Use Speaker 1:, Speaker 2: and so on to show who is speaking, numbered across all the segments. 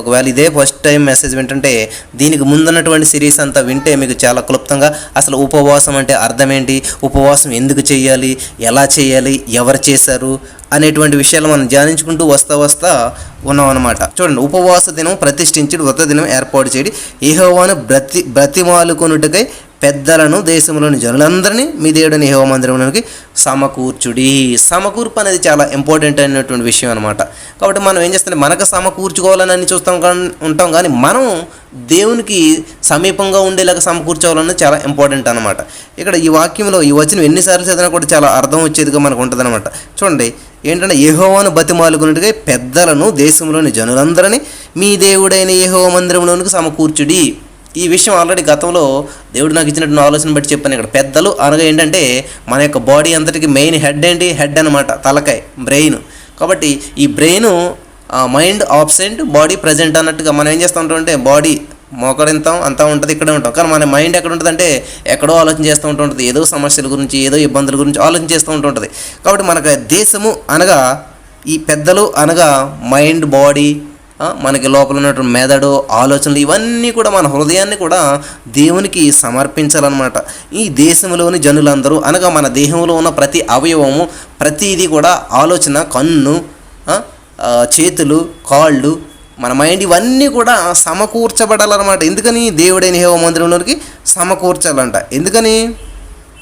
Speaker 1: ఒకవేళ ఇదే first time message వింటుంటే దీనికి ముందున్నటువంటి సిరీస్ అంతా వింటే మీకు చాలా క్లుప్తంగా అసలు ఉపవాసం అంటే అర్థం ఏంటి, ఉపవాసం ఎందుకు చేయాలి, ఎలా చేయాలి, ఎవరు చేశారు అనేటువంటి విషయాలు మనం ధ్యానించుకుంటూ వస్తా ఉన్నాం అనమాట. చూడండి, ఉపవాస దినం ప్రతిష్ఠించి వ్రత దినం ఏర్పాటు చేయడి యెహోవాను బ్రతిమాలుకొనుటకై పెద్దలను దేశంలోని జనులందరినీ మీ దేవుడైన యెహోవా మందిరంలోనికి సమకూర్చుడి. సమకూర్పు అనేది చాలా ఇంపార్టెంట్ అయినటువంటి విషయం అనమాట. కాబట్టి మనం ఏం చేస్తాం, మనకు సమకూర్చుకోవాలని అన్ని ఉంటాం కానీ మనం దేవునికి సమీపంగా ఉండేలాగా సమకూర్చోవాలన్నది చాలా ఇంపార్టెంట్ అనమాట. ఇక్కడ ఈ వాక్యంలో ఈ వచనం ఎన్నిసార్లు చదివినా కూడా చాలా అర్థం వచ్చేదిగా మనకు ఉంటుంది అనమాట. చూడండి, ఏంటంటే యెహోవాను బతిమాలుకున్నట్టుగా పెద్దలను దేశంలోని జనులందరినీ మీ దేవుడైన యెహోవా మందిరంలోనికి సమకూర్చుడి. ఈ విషయం ఆల్రెడీ గతంలో దేవుడు నాకు ఇచ్చినటువంటి ఆలోచన బట్టి చెప్పాను. ఇక్కడ పెద్దలు అనగా ఏంటంటే మన యొక్క బాడీ అంతటికి మెయిన్ హెడ్ ఏంటి, హెడ్ అనమాట, తలకాయ, బ్రెయిన్. కాబట్టి ఈ brain mind absent, body present అన్నట్టుగా మనం ఏం చేస్తూ ఉంటాం అంటే బాడీ మోకడంతాం అంతా ఉంటుంది, ఇక్కడే ఉంటాం. కానీ మన మైండ్ ఎక్కడ ఉంటుంది అంటే ఎక్కడో ఆలోచన చేస్తూ ఉంటుంది, ఏదో సమస్యల గురించి, ఏదో ఇబ్బందుల గురించి ఆలోచన చేస్తూ ఉంటుంది. కాబట్టి మనకు దేశము అనగా ఈ పెద్దలు అనగా మైండ్, బాడీ, మనకి లోపల ఉన్నటువంటి మెదడు, ఆలోచనలు, ఇవన్నీ కూడా మన హృదయాన్ని కూడా దేవునికి సమర్పించాలన్నమాట. ఈ దేశంలోని జనులందరూ అనగా మన దేహంలో ఉన్న ప్రతి అవయవము, ప్రతిదీ కూడా ఆలోచన, కన్ను, చేతులు, కాళ్ళు, మన మైండ్, ఇవన్నీ కూడా సమకూర్చబడాలన్నమాట. ఎందుకని? దేవుడైన యెహోవా మందిరంలోనికి సమకూర్చాలంట. ఎందుకని?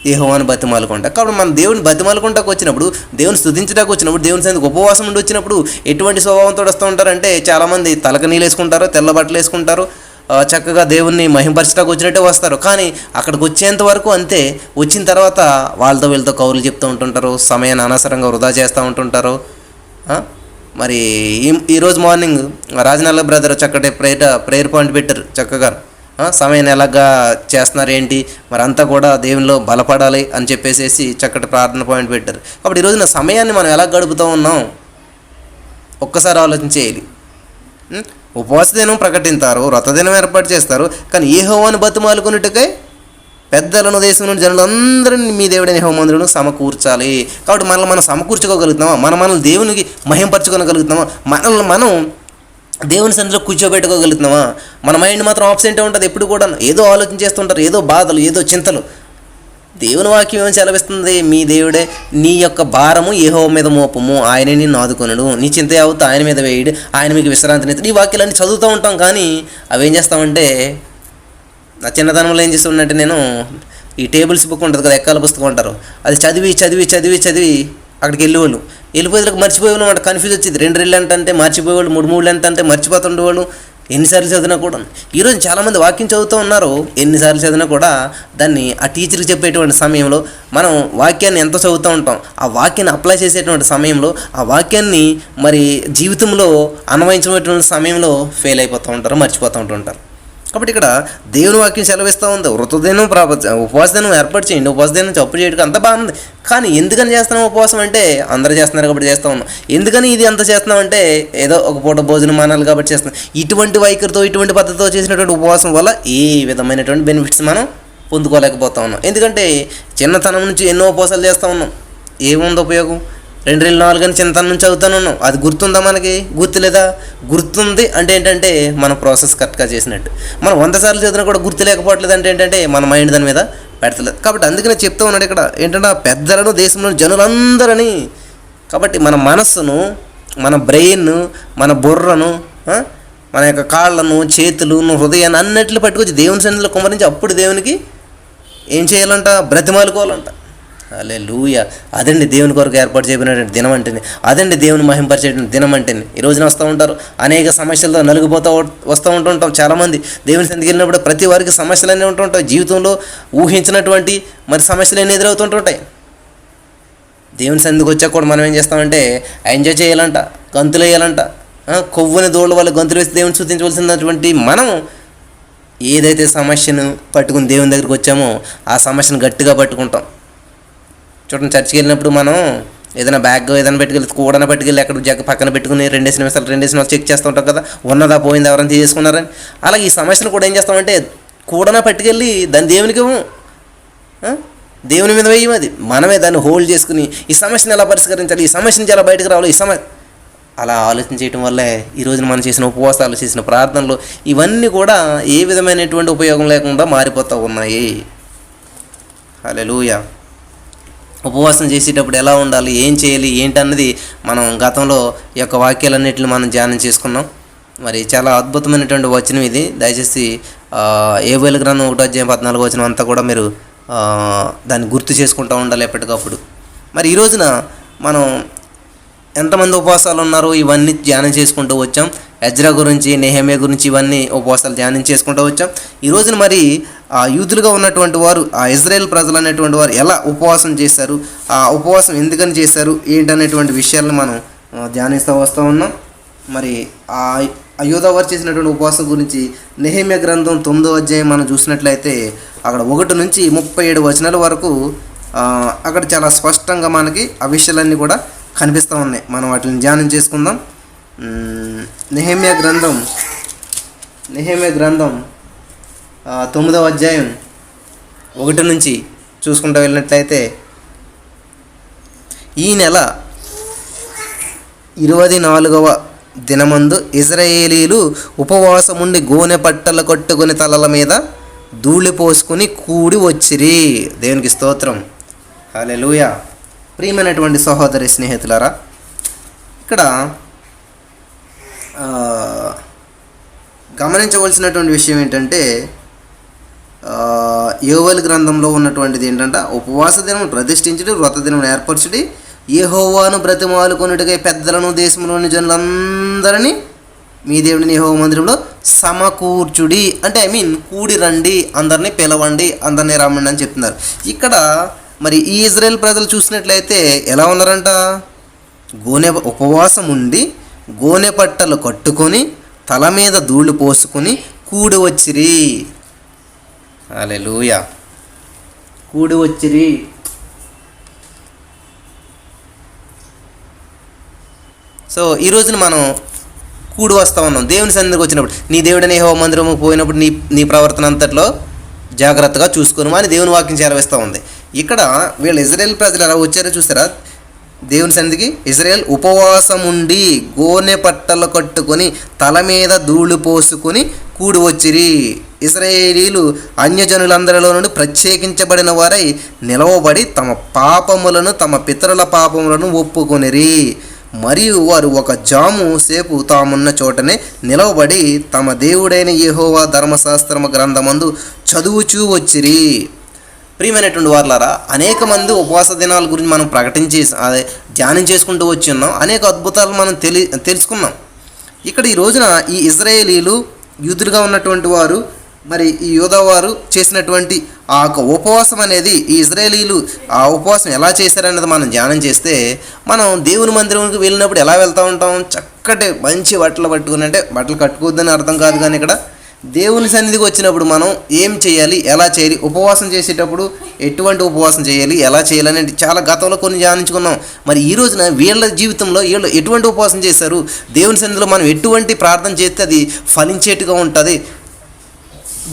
Speaker 1: యెహోవాను బతిమాలుకుంటా. కాబట్టి మనం దేవుని బతిమాలుకుంటాకు వచ్చినప్పుడు, దేవుని స్తుతించడానికి వచ్చినప్పుడు, దేవుని సన్నిధికి ఉపవాసం ఉండి వచ్చినప్పుడు ఎటువంటి స్వభావంతో వస్తూ ఉంటారంటే చాలామంది తలకు నీళ్ళు వేసుకుంటారు, తెల్ల బట్టలు వేసుకుంటారు, చక్కగా దేవుణ్ణి మహింపరచడానికి వచ్చినట్టే వస్తారు. కానీ అక్కడికి వచ్చేంత వరకు అంతే. వచ్చిన తర్వాత వాళ్ళతో వీళ్ళతో కౌరులు చెప్తూ ఉంటుంటారు, సమయాన్ని అనవసరంగా వృధా చేస్తూ ఉంటుంటారు. మరి ఈరోజు మార్నింగ్ రాజనల్ల బ్రదర్ చక్కటి ప్రేయర్ పాయింట్ పెట్టారు. చక్కగా సమయాన్ని ఎలాగా చేస్తున్నారు ఏంటి, మరి అంతా కూడా దేవునిలో బలపడాలి అని చెప్పేసి చక్కటి ప్రార్థన పాయింట్ పెట్టారు. కాబట్టి ఈరోజు నా సమయాన్ని మనం ఎలా గడుపుతూ ఉన్నాం ఒక్కసారి ఆలోచన చేయాలి. ఉపవాస దినం ప్రకటించారు, వ్రత దినం ఏర్పాటు చేస్తారు, కానీ యెహోవాను బతిమాలుకొనుటకై పెద్దలను దేశం నుండి జనులందరినీ మీ దేవుడైన యెహోవా మందిరంలో సమకూర్చాలి. కాబట్టి మనల్ని మనం సమకూర్చుకోగలుగుతామా? మనల్ని దేవునికి మహింపరచుకోగలుగుతామా? మనల్ని మనం దేవుని సన్నిధిలో కూర్చోబెట్టుకోగలుగుతున్నామా? మన మైండ్ మాత్రం ఆబ్సెంటే ఉంటుంది. ఎప్పుడు కూడా ఏదో ఆలోచన చేస్తుంటారు, ఏదో బాధలు, ఏదో చింతలు. దేవుని వాక్యం ఏమని సెలవిస్తుంది? మీ దేవుడే నీ యొక్క భారము యెహోవా మీద మోపము, ఆయనే నిన్ను ఆదుకొనుడు, నీ చింత యావత్తు ఆయన మీద వేయడు, ఆయన మీకు విశ్రాంతినిస్తాడు. ఈ వాక్యాలన్నీ చదువుతూ ఉంటాం, కానీ అవి ఏం చేస్తామంటే, నా చిన్నతనంలో ఏం చేస్తుంటే నేను ఈ టేబుల్స్ బుక్ ఉంటుంది కదా, ఎక్కాల పుస్తకం అంటారు, అది చదివి చదివి చదివి చదివి అక్కడికి వెళ్ళిపోయేళ్ళకి మర్చిపోయేవాళ్ళు అన్నమాట. కన్ఫ్యూజ్ వచ్చేది. 2 రెళ్ళు అంటే మర్చిపోయేవాళ్ళు, 3 అంటే మర్చిపోతుండేవాళ్ళు. ఎన్నిసార్లు చదివినా కూడా. ఈరోజు చాలామంది వాక్యం చదువుతూ ఉన్నారు, ఎన్నిసార్లు చదివినా కూడా దాన్ని ఆ టీచర్కి చెప్పేటువంటి సమయంలో మనం వాక్యాన్ని ఎంత చదువుతూ ఉంటాం, ఆ వాక్యాన్ని అప్లై చేసేటువంటి సమయంలో, ఆ వాక్యాన్ని మరి జీవితంలో అన్వయించేటువంటి సమయంలో ఫెయిల్ అయిపోతూ ఉంటారు, మర్చిపోతూ ఉంటుంటారు. కాబట్టి ఇక్కడ దేవుని వాక్యం సెలవిస్తూ ఉంది, వృతదినం ఉపవాస దినం ఏర్పాటు చేయండి, ఉపవాస దినం చప్పు చేయడానికి అంత బాగుంది. కానీ ఎందుకని చేస్తున్నాం ఉపవాసం అంటే అందరూ చేస్తున్నారు కాబట్టి చేస్తూ ఉన్నాం. ఎందుకని ఇది అంత చేస్తున్నాం అంటే ఏదో ఒక పూట భోజనం మానాలి కాబట్టి చేస్తున్నాం. ఇటువంటి వైఖరితో, ఇటువంటి పద్ధతితో చేసినటువంటి ఉపవాసం వల్ల ఏ విధమైనటువంటి బెనిఫిట్స్ మనం పొందుకోలేకపోతా ఉన్నాం. ఎందుకంటే చిన్నతనం నుంచి ఎన్నో ఉపవాసాలు చేస్తూ ఉన్నాం, ఏముంది ఉపయోగం? 2 రెళ్ళు 4 అని చిన్నతనం నుంచి చదువుతాను ఉన్నాం. అది గుర్తుందా? మనకి గుర్తులేదా? గుర్తుంది అంటే ఏంటంటే మన ప్రాసెస్ కరెక్ట్గా చేసినట్టు. మనం 100 సార్లు చదివినా కూడా గుర్తు లేకపోవట్లేదు అంటే ఏంటంటే మన మైండ్ దాని మీద పెడతలేదు. కాబట్టి అందుకనే చెప్తూ ఉన్నాడు ఇక్కడ ఏంటంటే పెద్దలను దేశంలోని జనులందరని. కాబట్టి మన మనస్సును, మన బ్రెయిన్, మన బుర్రను, మన యొక్క కాళ్ళను, చేతులను, హృదయాన్ని అన్నిట్లు పట్టుకొచ్చి దేవుని సన్నిధిలో కుమ్మరించి అప్పుడు దేవునికి ఏం చేయాలంట? బ్రతిమాలుకోవాలంట. హల్లెలూయా! అదండి దేవుని కొరకు ఏర్పాటు చేయబడినటువంటి దినం అంటేనే, అదండి దేవుని మహింపరిచేటువంటి దినం అంటేనే. ఈ రోజున వస్తూ ఉంటారు, అనేక సమస్యలతో నలిగిపోతూ వస్తూ ఉంటుంటాం. చాలామంది దేవుని సన్నిధికి వెళ్ళినప్పుడు ప్రతి వారికి సమస్యలన్నీ ఉంటుంటాయి. జీవితంలో ఊహించినటువంటి మరి సమస్యలన్నీ ఎదురవుతుంటుంటాయి. దేవుని సన్నిధికి వచ్చాక కూడా మనం ఏం చేస్తామంటే ఎంజాయ్ చేయాలంట, గంతులు వేయాలంట, కొవ్వుని దోళ్ళ వల్ల గంతులు వేసి దేవుని స్తుతించవలసినటువంటి మనం ఏదైతే సమస్యను పట్టుకుని దేవుని దగ్గరికి వచ్చామో ఆ సమస్యను గట్టిగా పట్టుకుంటాం. చూడండి, చర్చికి వెళ్ళినప్పుడు మనం ఏదైనా బ్యాగ్ ఏదైనా పెట్టుకెళ్ళి కూడన పట్టుకెళ్ళి అక్కడ పక్కన పెట్టుకుని 2 నిమిషాలు చెక్ చేస్తూ ఉంటాం కదా, ఉన్నదా పోయింది, ఎవరైనా తీసుకున్నారని. అలాగే ఈ సమస్యను కూడా ఏం చేస్తామంటే కూడన పట్టుకెళ్ళి దాన్ని దేవునికి దేవుని మీద వేయం. అది మనమే దాన్ని హోల్డ్ చేసుకుని ఈ సమస్యను ఎలా పరిష్కరించాలి, ఈ సమస్య నుంచి ఎలా బయటకు రావాలి, అలా ఆలోచన చేయటం వల్లే ఈరోజున మనం చేసిన ఉపవాసాలు, చేసిన ప్రార్థనలు ఇవన్నీ కూడా ఏ విధమైనటువంటి ఉపయోగం లేకుండా మారిపోతూ ఉన్నాయి. హల్లెలూయా. ఉపవాసం చేసేటప్పుడు ఎలా ఉండాలి, ఏం చేయాలి, ఏంటన్నది మనం గతంలో ఈ యొక్క వాక్యాలన్నింటిని మనం ధ్యానం చేసుకున్నాం. మరి చాలా అద్భుతమైనటువంటి వచనం ఇది. దయచేసి యోవేలు గ్రంథం 1:14 అంతా కూడా మీరు దాన్ని గుర్తు చేసుకుంటూ ఉండాలి ఎప్పటికప్పుడు. మరి ఈ రోజున మనం ఎంతమంది ఉపవాసాలు ఉన్నారో ఇవన్నీ ధ్యానం చేసుకుంటూ వచ్చాం. ఎజ్రా గురించి, నెహెమ్యా గురించి ఇవన్నీ ఉపవాసాలు ధ్యానం చేసుకుంటూ వచ్చాం. ఈ రోజున మరి ఆ యూదులుగా ఉన్నటువంటి వారు, ఆ ఇజ్రాయేల్ ప్రజలు అనేటువంటి వారు ఎలా ఉపవాసం చేశారు, ఆ ఉపవాసం ఎందుకని చేశారు, ఏంటనేటువంటి విషయాలను మనం ధ్యానిస్తూ వస్తూ ఉన్నాం. మరి ఆ యూదా వారు చేసినటువంటి ఉపవాసం గురించి నెహెమ్యా గ్రంథం 9వ అధ్యాయం మనం చూసినట్లయితే అక్కడ 1 నుంచి 37 వచనాల వరకు అక్కడ చాలా స్పష్టంగా మనకి ఆ విషయాలన్నీ కూడా కనిపిస్తూ ఉన్నాయి. మనం వాటిని ధ్యానం చేసుకుందాం. నెహెమ్యా గ్రంథం 9వ అధ్యాయం 1 నుంచి చూసుకుంటూ వెళ్ళినట్లయితే, ఈ నెల 24వ దినమందు ఇశ్రాయేలీలు ఉపవాసముండి గోనె పట్టలు కట్టుకుని తలల మీద ధూళి పోసుకుని కూడి వచ్చిరి. దేవునికి స్తోత్రం. హల్లెలూయా. ప్రియమైనటువంటి సహోదరి స్నేహితులారా, ఇక్కడ గమనించవలసినటువంటి విషయం ఏంటంటే, యోవేలు గ్రంథంలో ఉన్నటువంటిది ఏంటంటే, ఉపవాస దినం ప్రతిష్ఠించుడి, వ్రత దినం ఏర్పరచుడి, యెహోవాను బ్రతిమాలుకొనుటకై పెద్దలను దేశంలోని జనులందరినీ మీ దేవుడిని యెహోవా మందిరంలో సమకూర్చుడి. అంటే కూడి రండి, అందరినీ పిలవండి, అందరినీ రమ్మండి అని చెప్తున్నారు. ఇక్కడ మరి ఈ ఇజ్రాయేల్ ప్రజలు చూసినట్లయితే ఎలా ఉన్నారంట, ఉపవాసం ఉండి గోనె పట్టలు కట్టుకొని తల మీద ధూళి పోసుకొని కూడి వచ్చిరి. హల్లెలూయా. కూడి వచ్చిరి. సో ఈ రోజున మనం కూడి వస్తూ ఉన్నాం దేవుని సన్నిధికి వచ్చినప్పుడు. నీ దేవుడని యెహోవా మందిరము పోయినప్పుడు నీ ప్రవర్తన అంతట్లో జాగ్రత్తగా చూసుకోను అని దేవుని వాక్యం చేరవేస్తూ ఉంది. ఇక్కడ వీళ్ళు ఇజ్రాయేల్ ప్రజలు ఎలా వచ్చారో చూసారా దేవుని సన్నిధికి? ఇజ్రాయేల్ ఉపవాసం ఉండి గోనె పట్టలు కట్టుకొని తల మీద ధూళి పోసుకొని కూడి వచ్చిరి. ఇశ్రాయేలీలు అన్యజనులందరిలో నుండి ప్రత్యేకించబడిన వారై నిలవబడి తమ పాపములను, తమ పితరుల పాపములను ఒప్పుకొనిరి. మరియు వారు ఒక జాము సేపు తామున్న చోటనే నిలవబడి తమ దేవుడైన యెహోవా ధర్మశాస్త్రము గ్రంథమందు చదువుచూ వచ్చిరి. ప్రియమైనటువంటి వారులారా, అనేక మంది ఉపవాస దినాల గురించి మనం ధ్యానం చేసుకుంటూ వచ్చి ఉన్నాం. అనేక అద్భుతాలు మనం తెలుసుకున్నాం. ఇక్కడ ఈ రోజున ఈ ఇశ్రాయేలీలు యూదులుగా ఉన్నటువంటి వారు, మరి ఈ యూదా వారు చేసినటువంటి ఆ యొక్క ఉపవాసం అనేది, ఈ ఇశ్రాయేలీలు ఆ ఉపవాసం ఎలా చేశారనేది మనం ధ్యానం చేస్తే, మనం దేవుని మందిరంకి వెళ్ళినప్పుడు ఎలా వెళ్తూ ఉంటాం, చక్కటి మంచి బట్టలు పట్టుకుని, అంటే బట్టలు కట్టుకోవద్దని అర్థం కాదు, కానీ ఇక్కడ దేవుని సన్నిధికి వచ్చినప్పుడు మనం ఏం చేయాలి, ఎలా చేయాలి, ఉపవాసం చేసేటప్పుడు ఎటువంటి ఉపవాసం చేయాలి, ఎలా చేయాలి అనేది చాలా గతంలో కొన్ని ధ్యానించుకున్నాం. మరి ఈ రోజున వీళ్ళ జీవితంలో వీళ్ళు ఎటువంటి ఉపవాసం చేశారు, దేవుని సన్నిధిలో మనం ఎటువంటి ప్రార్థన చేస్తే అది ఫలించేట్టుగా ఉంటుంది,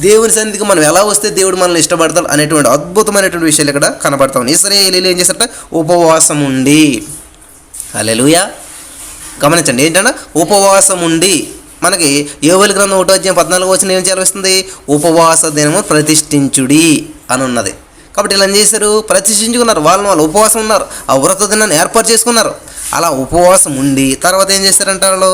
Speaker 1: దేవుని సన్నిధికి మనం ఎలా వస్తే దేవుడు మనల్ని ఇష్టపడతాడు అనేటువంటి అద్భుతమైనటువంటి విషయాలు ఇక్కడ కనబడతాం. ఇశ్రాయేలీలు ఏం చేస్తారంటే ఉపవాసం ఉండి, హల్లెలూయా, గమనించండి ఏంటంటే ఉపవాసం ఉండి. మనకి యోవేలు గ్రంథం 1:14 ఏం చేస్తుంది, ఉపవాస దినము ప్రతిష్ఠించుడి అని ఉన్నది. కాబట్టి ఇలా ఏం చేశారు, ప్రతిష్ఠించుకున్నారు, వాళ్ళు ఉపవాసం ఉన్నారు, ఆ వ్రత దినాన్ని ఏర్పాటు చేసుకున్నారు. అలా ఉపవాసం ఉండి తర్వాత ఏం చేశారంట, వాళ్ళు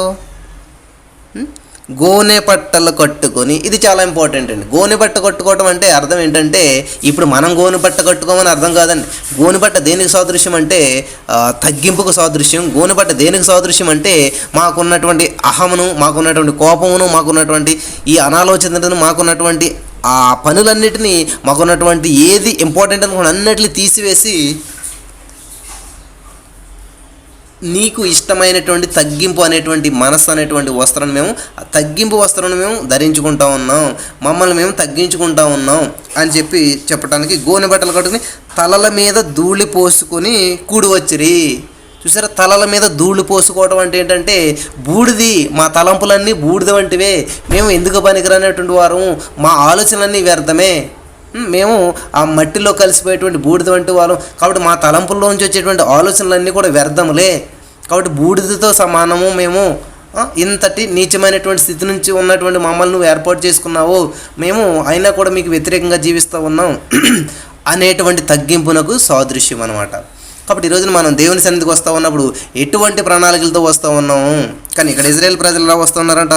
Speaker 1: గోనె పట్టలు కట్టుకొని, ఇది చాలా ఇంపార్టెంట్ అండి. గోనె పట్ట కట్టుకోవటం అంటే అర్థం ఏంటంటే, ఇప్పుడు మనం గోనె పట్ట కట్టుకోమని అర్థం కాదండి. గోనె పట్ట దేనికి సాదృశ్యం అంటే తగ్గింపుకు సాదృశ్యం. గోనె పట్ట దేనికి సాదృశ్యం అంటే మాకున్నటువంటి అహమును, మాకున్నటువంటి కోపమును, మాకున్నటువంటి ఈ అనాలోచనను, మాకున్నటువంటి ఆ పనులన్నిటినీ, మాకున్నటువంటి ఏది ఇంపార్టెంట్ అనుకున్న అన్నిటిని తీసివేసి నీకు ఇష్టమైనటువంటి తగ్గింపు అనేటువంటి మనస్సు అనేటువంటి వస్త్రాన్ని మేము, తగ్గింపు వస్త్రాన్ని మేము ధరించుకుంటా ఉన్నాం, మమ్మల్ని మేము తగ్గించుకుంటా ఉన్నాం అని చెప్పడానికి గోనె బట్టలు కట్టుకుని తలల మీద ధూళి పోసుకొని కూడి వచ్చిరి. చూసారా, తలల మీద ధూళి పోసుకోవడం అంటే ఏంటంటే బూడిది, మా తలంపులన్నీ బూడిద వంటివే, మేము ఎందుకు పనికిరానటువంటి వారు, మా ఆలోచనలన్నీ వ్యర్థమే, మేము ఆ మట్టిలో కలిసిపోయేటువంటి బూడిద వంటి వాళ్ళం, కాబట్టి మా తలంపుల్లోంచి వచ్చేటువంటి ఆలోచనలన్నీ కూడా వ్యర్థములే కాబట్టి బూడిదతో సమానము మేము, ఇంతటి నీచమైనటువంటి స్థితి నుంచి ఉన్నటువంటి మమ్మల్ని నువ్వు ఏర్పాటు చేసుకున్నావు, మేము అయినా కూడా మీకు వ్యతిరేకంగా జీవిస్తూ ఉన్నాం అనేటువంటి తగ్గింపునకు సాదృశ్యం అనమాట. కాబట్టి ఈరోజున మనం దేవుని సన్నిధికి వస్తూ ఉన్నప్పుడు ఎటువంటి ప్రణాళికలతో వస్తూ ఉన్నాము. కానీ ఇక్కడ ఇజ్రాయేల్ ప్రజలు ఎలా వస్తూ ఉన్నారంట,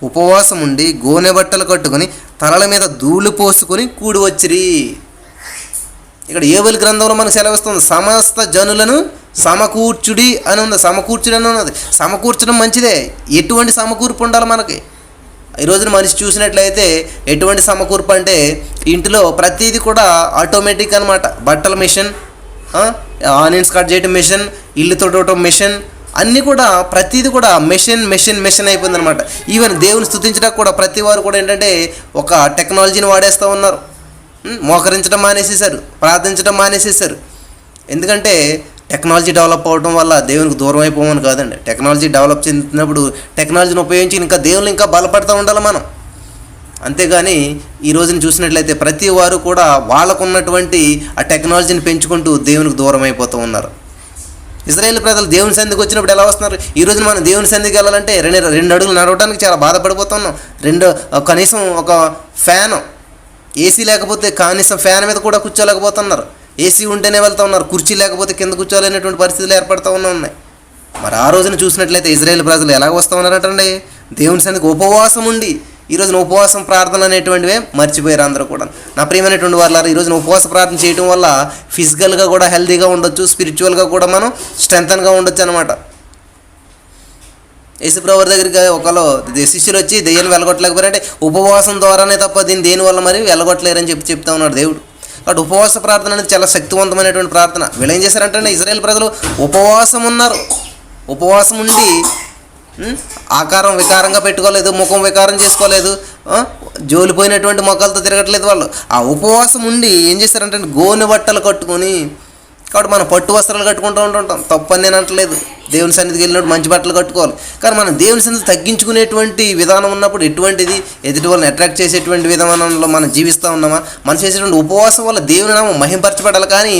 Speaker 1: ఉపవాసం ఉండి గోనె బట్టలు కట్టుకొని తలల మీద ధూళి పోసుకొని కూడి వచ్చిరి. ఇక్కడ యోవేలు గ్రంథంలో మనకు సెలవిస్తుంది, సమస్త జనులను సమకూర్చుడి అని ఉంది. సమకూర్చుడి అని ఉన్నది. సమకూర్చడం మంచిదే. ఎటువంటి సమకూర్పు ఉండాలి మనకి? ఈ రోజున మనిషి చూసినట్లయితే ఎటువంటి సమకూర్పు అంటే ఇంటిలో ప్రతిదీ కూడా ఆటోమేటిక్ అనమాట. బట్టల మిషన్, ఆనియన్స్ కట్ చేయడం మిషన్, ఇల్లు తొడవటం మిషన్, అన్నీ కూడా ప్రతిదీ కూడా మెషిన్ అయిపోయింది అనమాట. ఈవెన్ దేవుని స్తుతించడానికి కూడా ప్రతి వారు కూడా ఏంటంటే ఒక టెక్నాలజీని వాడేస్తూ ఉన్నారు. మోకరించడం మానేసేసారు, ప్రార్థించడం మానేసేసారు. ఎందుకంటే టెక్నాలజీ డెవలప్ అవడం వల్ల దేవునికి దూరం అయిపోమని కాదండి. టెక్నాలజీ డెవలప్ చెందినప్పుడు టెక్నాలజీని ఉపయోగించి ఇంకా దేవుని ఇంకా బలపడుతూ ఉండాలి మనం. అంతేగాని ఈ రోజున చూసినట్లయితే ప్రతి వారు కూడా వాళ్ళకు ఉన్నటువంటి ఆ టెక్నాలజీని పెంచుకుంటూ దేవునికి దూరం అయిపోతూ ఉన్నారు. ఇజ్రాయేల్ ప్రజలు దేవుని సన్నిధికి వచ్చినప్పుడు ఎలా వస్తున్నారు? ఈ రోజున మనం దేవుని సన్నిధికి వెళ్ళాలంటే రెండు అడుగులు నడవడానికి చాలా బాధపడిపోతున్నాం. కనీసం ఒక ఫ్యాన్, ఏసీ లేకపోతే కనీసం ఫ్యాన్ మీద కూడా కూర్చోలేకపోతున్నారు. ఏసీ ఉంటేనే వెళ్తూ ఉన్నారు, కుర్చీ లేకపోతే కింద కూర్చోలేనటువంటి పరిస్థితులు ఏర్పడుతూ ఉన్నాయి. మరి ఆ రోజున చూసినట్లయితే ఇజ్రాయేల్ ప్రజలు ఎలాగ వస్తూ ఉన్నారంటండి, దేవుని సన్నిధికి ఉపవాసం ఉండి. ఈ రోజున ఉపవాసం ప్రార్థన అనేటువంటివే మర్చిపోయారు అందరూ కూడా. నా ప్రియమైనటువంటి వాళ్ళారు, ఈ రోజున ఉపవాస ప్రార్థన చేయడం వల్ల ఫిజికల్గా కూడా హెల్తీగా ఉండొచ్చు, స్పిరిచువల్గా కూడా మనం స్ట్రెంగ్తన్గా ఉండొచ్చు అనమాట. యేసుప్రభు దగ్గరికి ఒకళ్ళు శిష్యులు వచ్చి దెయ్యాన్ని వెళ్ళగొట్టలేకపోయారంటే ఉపవాసం ద్వారానే తప్ప దేనివల్ల మరి వెళ్ళగొట్టలేరని చెప్తా ఉన్నాడు దేవుడు. కాబట్టి ఉపవాస ప్రార్థన అనేది చాలా శక్తివంతమైనటువంటి ప్రార్థన. వీళ్ళు ఏం చేశారంటే ఇజ్రాయేల్ ప్రజలు ఉపవాసం ఉన్నారు. ఉపవాసం ఉండి ఆకారం వికారంగా పెట్టుకోలేదు, ముఖం వికారం చేసుకోలేదు, జోలిపోయినటువంటి మొక్కలతో తిరగట్లేదు వాళ్ళు. ఆ ఉపవాసం ఉండి ఏం చేశారంటే గోనె బట్టలు కట్టుకొని, కాబట్టి మనం పట్టు వస్త్రాలు కట్టుకుంటూ ఉంటుంటాం, తప్పని నేను అంటలేదు. దేవుని సన్నిధికి వెళ్ళినప్పుడు మంచి బట్టలు కట్టుకోవాలి. కానీ మనం దేవుని సన్నిధి తగ్గించుకునేటువంటి విధానం ఉన్నప్పుడు ఎటువంటిది ఎదుటి వాళ్ళని అట్రాక్ట్ చేసేటువంటి విధానంలో మనం జీవిస్తూ ఉన్నామా? మనం చేసేటువంటి ఉపవాసం వల్ల దేవుని నామం మహింపరచబడాలి. కానీ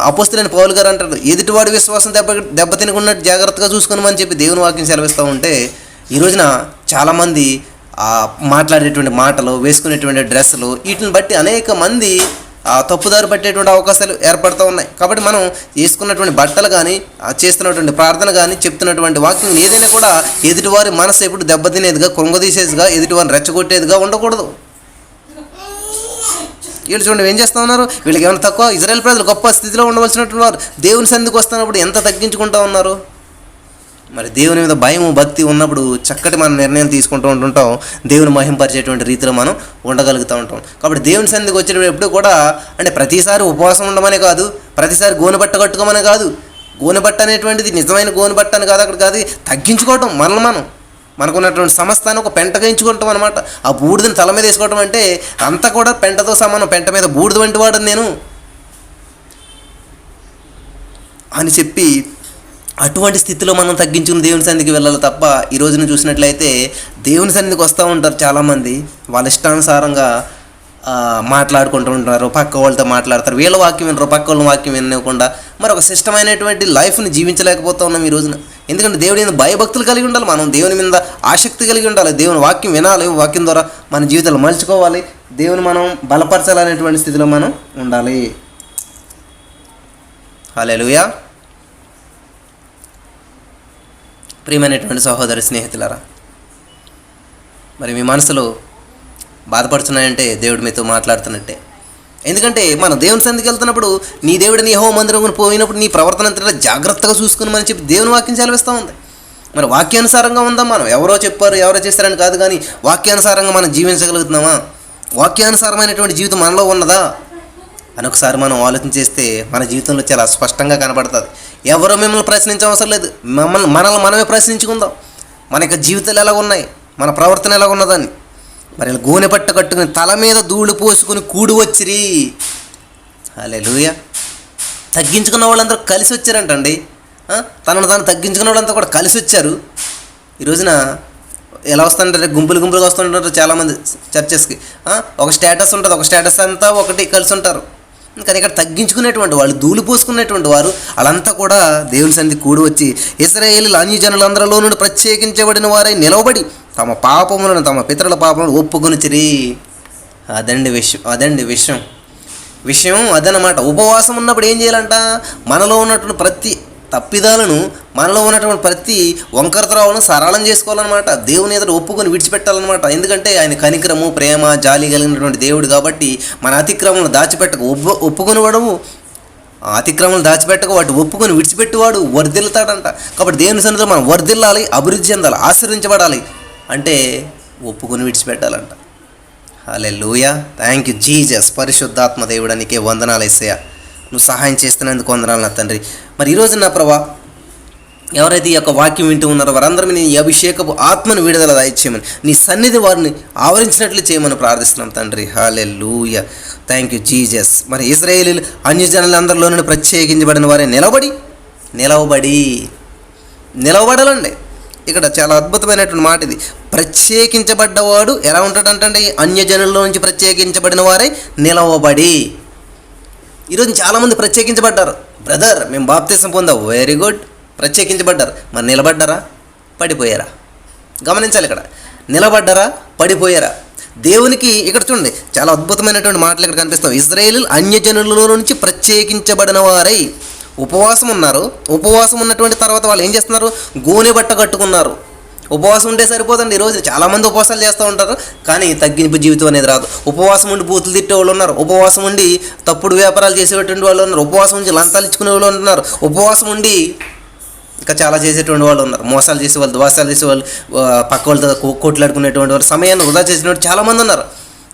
Speaker 1: అపోస్తలుడైన పౌలు గారు అంటారు, ఎదుటివాడి విశ్వాసం దెబ్బతినకున్నట్టు జాగ్రత్తగా చూసుకోమని చెప్పి దేవుని వాక్యం సెలవిస్తూ ఉంటే, ఈ రోజున చాలామంది మాట్లాడేటువంటి మాటలు, వేసుకునేటువంటి డ్రెస్సులు, వీటిని బట్టి అనేక మంది తప్పుదారి పట్టేటువంటి అవకాశాలు ఏర్పడుతూ ఉన్నాయి. కాబట్టి మనం వేసుకున్నటువంటి బట్టలు కానీ, చేస్తున్నటువంటి ప్రార్థన కానీ, చెప్తున్నటువంటి వాక్యం ఏదైనా కూడా ఎదుటివారి మనసు ఎప్పుడు దెబ్బతినేదిగా, కృంగదీసేదిగా, ఎదుటివారిని రెచ్చగొట్టేదిగా ఉండకూడదు. వీళ్ళు చూడండి ఏం చేస్తూ ఉన్నారు, వీళ్ళకి ఏమైనా తక్కువ? ఇజ్రాయేల్ ప్రజలు గొప్ప స్థితిలో ఉండవలసినటువంటి వారు దేవుని సన్నిధికి వస్తున్నప్పుడు ఎంత తగ్గించుకుంటూ ఉన్నారు. మరి దేవుని మీద భయము, భక్తి ఉన్నప్పుడు చక్కటి మనం నిర్ణయం తీసుకుంటూ ఉంటుంటాం. దేవుని మహింపరిచేటువంటి రీతిలో మనం ఉండగలుగుతూ ఉంటాం. కాబట్టి దేవుని సన్నిధికి వచ్చేటప్పుడు ఎప్పుడు కూడా అంటే ప్రతిసారి ఉపవాసం ఉండమనే కాదు, ప్రతిసారి గోనె బట్ట కట్టుకోమనే కాదు. గోనె బట్ట అనేటువంటిది నిజమైన గోనె బట్ట అని కాదు, అక్కడ కాదు. తగ్గించుకోవటం, మనకున్నటువంటి సమస్తాన్ని ఒక పెంటగా ఎంచుకుంటాం అనమాట. ఆ బూడిదని తల మీద వేసుకోవటం అంటే అంతా కూడా పెంటతో సమానం. పెంట మీద బూడిద వంటి వాడు నేను అని చెప్పి అటువంటి స్థితిలో మనం తగ్గించుకుని దేవుని సన్నిధికి వెళ్ళాలి తప్ప, ఈ రోజున చూసినట్లయితే దేవుని సన్నిధికి వస్తూ ఉంటారు చాలామంది, వాళ్ళ ఇష్టానుసారంగా మాట్లాడుకుంటూ ఉంటారు, పక్క వాళ్ళతో మాట్లాడతారు, వీళ్ళ వాక్యం వినరు, పక్క వాళ్ళ వాక్యం వినకుండా మరి ఒక సిస్టమైనటువంటి లైఫ్ని జీవించలేకపోతూ ఉన్నాం ఈ రోజున. ఎందుకంటే దేవుడి మీద భయభక్తులు కలిగి ఉండాలి, మనం దేవుని మీద ఆసక్తి కలిగి ఉండాలి, దేవుని వాక్యం వినాలి, వాక్యం ద్వారా మన జీవితాలు మలుచుకోవాలి, దేవుని మనం బలపరచాలనేటువంటి స్థితిలో మనం ఉండాలి. హల్లెలూయా. ప్రియమైనటువంటి సహోదరి స్నేహితులారా, మరి మీ మనసులో బాధపడుతున్నాయంటే దేవుడు మీతో మాట్లాడుతున్నట్టే. ఎందుకంటే మన దేవుని సన్నిధికి వెళ్తున్నప్పుడు నీ దేవుడిని యెహోవా మందిరం పోయినప్పుడు నీ ప్రవర్తన అంతా జాగ్రత్తగా చూసుకుని మనం చెప్పి దేవుని వాక్యం సెలవిస్తూ ఉంది. మరి వాక్యానుసారంగా ఉందాం మనం. ఎవరో చెప్పారు, ఎవరో చేస్తారని కాదు, కానీ వాక్యానుసారంగా మనం జీవించగలుగుతున్నామా? వాక్యానుసారమైనటువంటి జీవితం మనలో ఉన్నదా అని ఒకసారి మనం ఆలోచన చేస్తే మన జీవితంలో చాలా స్పష్టంగా కనబడుతుంది. ఎవరో మిమ్మల్ని ప్రశ్నించవసరం లేదు, మనల్ని మనమే ప్రశ్నించుకుందాం. మన యొక్క జీవితాలు ఎలా ఉన్నాయి, మన ప్రవర్తన ఎలా ఉన్నదని. మరి గోనె పట్ట కట్టుకుని తల మీద ధూళి పోసుకుని కూడి వచ్చిరి. హల్లెలూయా. తగ్గించుకున్న వాళ్ళందరూ కలిసి వచ్చారంటండి. తనను తాను తగ్గించుకున్న వాళ్ళంతా కూడా కలిసి వచ్చారు. ఈ రోజున ఎలా వస్తుంటారు, గుంపులుగా వస్తుంటారు చాలామంది చర్చెస్కి. ఒక స్టేటస్ ఉంటుంది, ఒక స్టేటస్ అంతా ఒకటి కలిసి ఉంటారు. కానీ ఇక్కడ తగ్గించుకునేటువంటి వాళ్ళు, ధూళి పోసుకునేటువంటి వారు వాళ్ళంతా కూడా దేవుని సన్నిధి కూడి వచ్చి ఇశ్రాయేలీయులు అన్యజనులందరిలో నుండి ప్రత్యేకించబడిన వారై నిలవబడి తమ పాపములను, తమ పితరుల పాపములను ఒప్పుకొనిచిరి. అదండి విషయం అదనమాట. ఉపవాసం ఉన్నప్పుడు ఏం చేయాలంట? మనలో ఉన్నటువంటి ప్రతి తప్పిదాలను, మనలో ఉన్నటువంటి ప్రతి వంకరతరాలను సరళం చేసుకోవాలన్నమాట. దేవుని ఎదుట ఒప్పుకొని విడిచిపెట్టాలన్నమాట. ఎందుకంటే ఆయన కనికరము, ప్రేమ, జాలి కలిగినటువంటి దేవుడు కాబట్టి మన అతిక్రమలను దాచిపెట్టక ఒప్పుకొనివాడు, అతిక్రమలు దాచిపెట్టక వాటి ఒప్పుకొని విడిచిపెట్టేవాడు వర్ధిల్లుతాడంట. కాబట్టి దేవుని సన్నిధిలో మనం వర్ధిల్లాలి, అభివృద్ధి చెందాలి, ఆశీర్వించబడాలి అంటే ఒప్పుకొని విడిచిపెట్టాలంట. హల్లెలూయా, థ్యాంక్ యూ జీసస్. పరిశుద్ధాత్మ దేవుడా నీకే వందనాలు యేసయ్యా, నువ్వు సహాయం చేస్తున్నందుకు వందనాలు నా తండ్రి. మరి ఈరోజు నా ప్రభా, ఎవరైతే ఈ యొక్క వాక్యం వింటూ ఉన్నారో వారందరూ నీ అభిషేకపు ఆత్మను విడుదల దయచేయమని, నీ సన్నిధి వారిని ఆవరించినట్లు చేయమని ప్రార్థిస్తున్నాం తండ్రి. హల్లెలూయా, థ్యాంక్ యూ జీసస్. మరి ఇశ్రాయేలీయులు అన్యజనులందరిలో నుండి ప్రత్యేకించబడిన వారే నిలవబడాలండి. ఇక్కడ చాలా అద్భుతమైనటువంటి మాట ఇది. ప్రత్యేకించబడ్డవాడు ఎలా ఉంటాడంటే అన్యజనుల్లో నుంచి ప్రత్యేకించబడిన వారే నిలవబడి. ఈరోజు చాలామంది ప్రత్యేకించబడ్డారు. బ్రదర్ మేము బాప్తిసం పొందాం, వెరీ గుడ్, ప్రత్యేకించబడ్డారు. మరి నిలబడ్డారా, పడిపోయారా? గమనించాలి, ఇక్కడ నిలబడ్డారా, పడిపోయారా? దేవునికి ఇక్కడ చూడండి చాలా అద్భుతమైనటువంటి మాటలు ఇక్కడ కనిపిస్తాయి. ఇశ్రాయేలీయులు అన్యజనులలో నుంచి ప్రత్యేకించబడిన వారై ఉపవాసం ఉన్నారు. ఉపవాసం ఉన్నటువంటి తర్వాత వాళ్ళు ఏం చేస్తున్నారు? గోనె బట్ట కట్టుకున్నారు. ఉపవాసం ఉంటే సరిపోదండి. ఈరోజు చాలామంది ఉపవాసాలు చేస్తూ ఉంటారు, కానీ తగ్గింపు జీవితం అనేది రాదు. ఉపవాసం ఉండి బూతులు తిట్టే వాళ్ళు ఉన్నారు, ఉపవాసం ఉండి తప్పుడు వ్యాపారాలు చేసేటువంటి వాళ్ళు ఉన్నారు, ఉపవాసం ఉండి లంచాలు ఇచ్చుకునే వాళ్ళు ఉన్నారు, ఉపవాసం ఉండి ఇంకా చాలా చేసేటువంటి వాళ్ళు ఉన్నారు, మోసాలు చేసేవాళ్ళు, దోసాలు చేసేవాళ్ళు, పక్క వాళ్ళతో కొట్లాడుకునేటువంటి వాళ్ళు, సమయాన్ని వృధా చేసినటువంటి చాలామంది ఉన్నారు.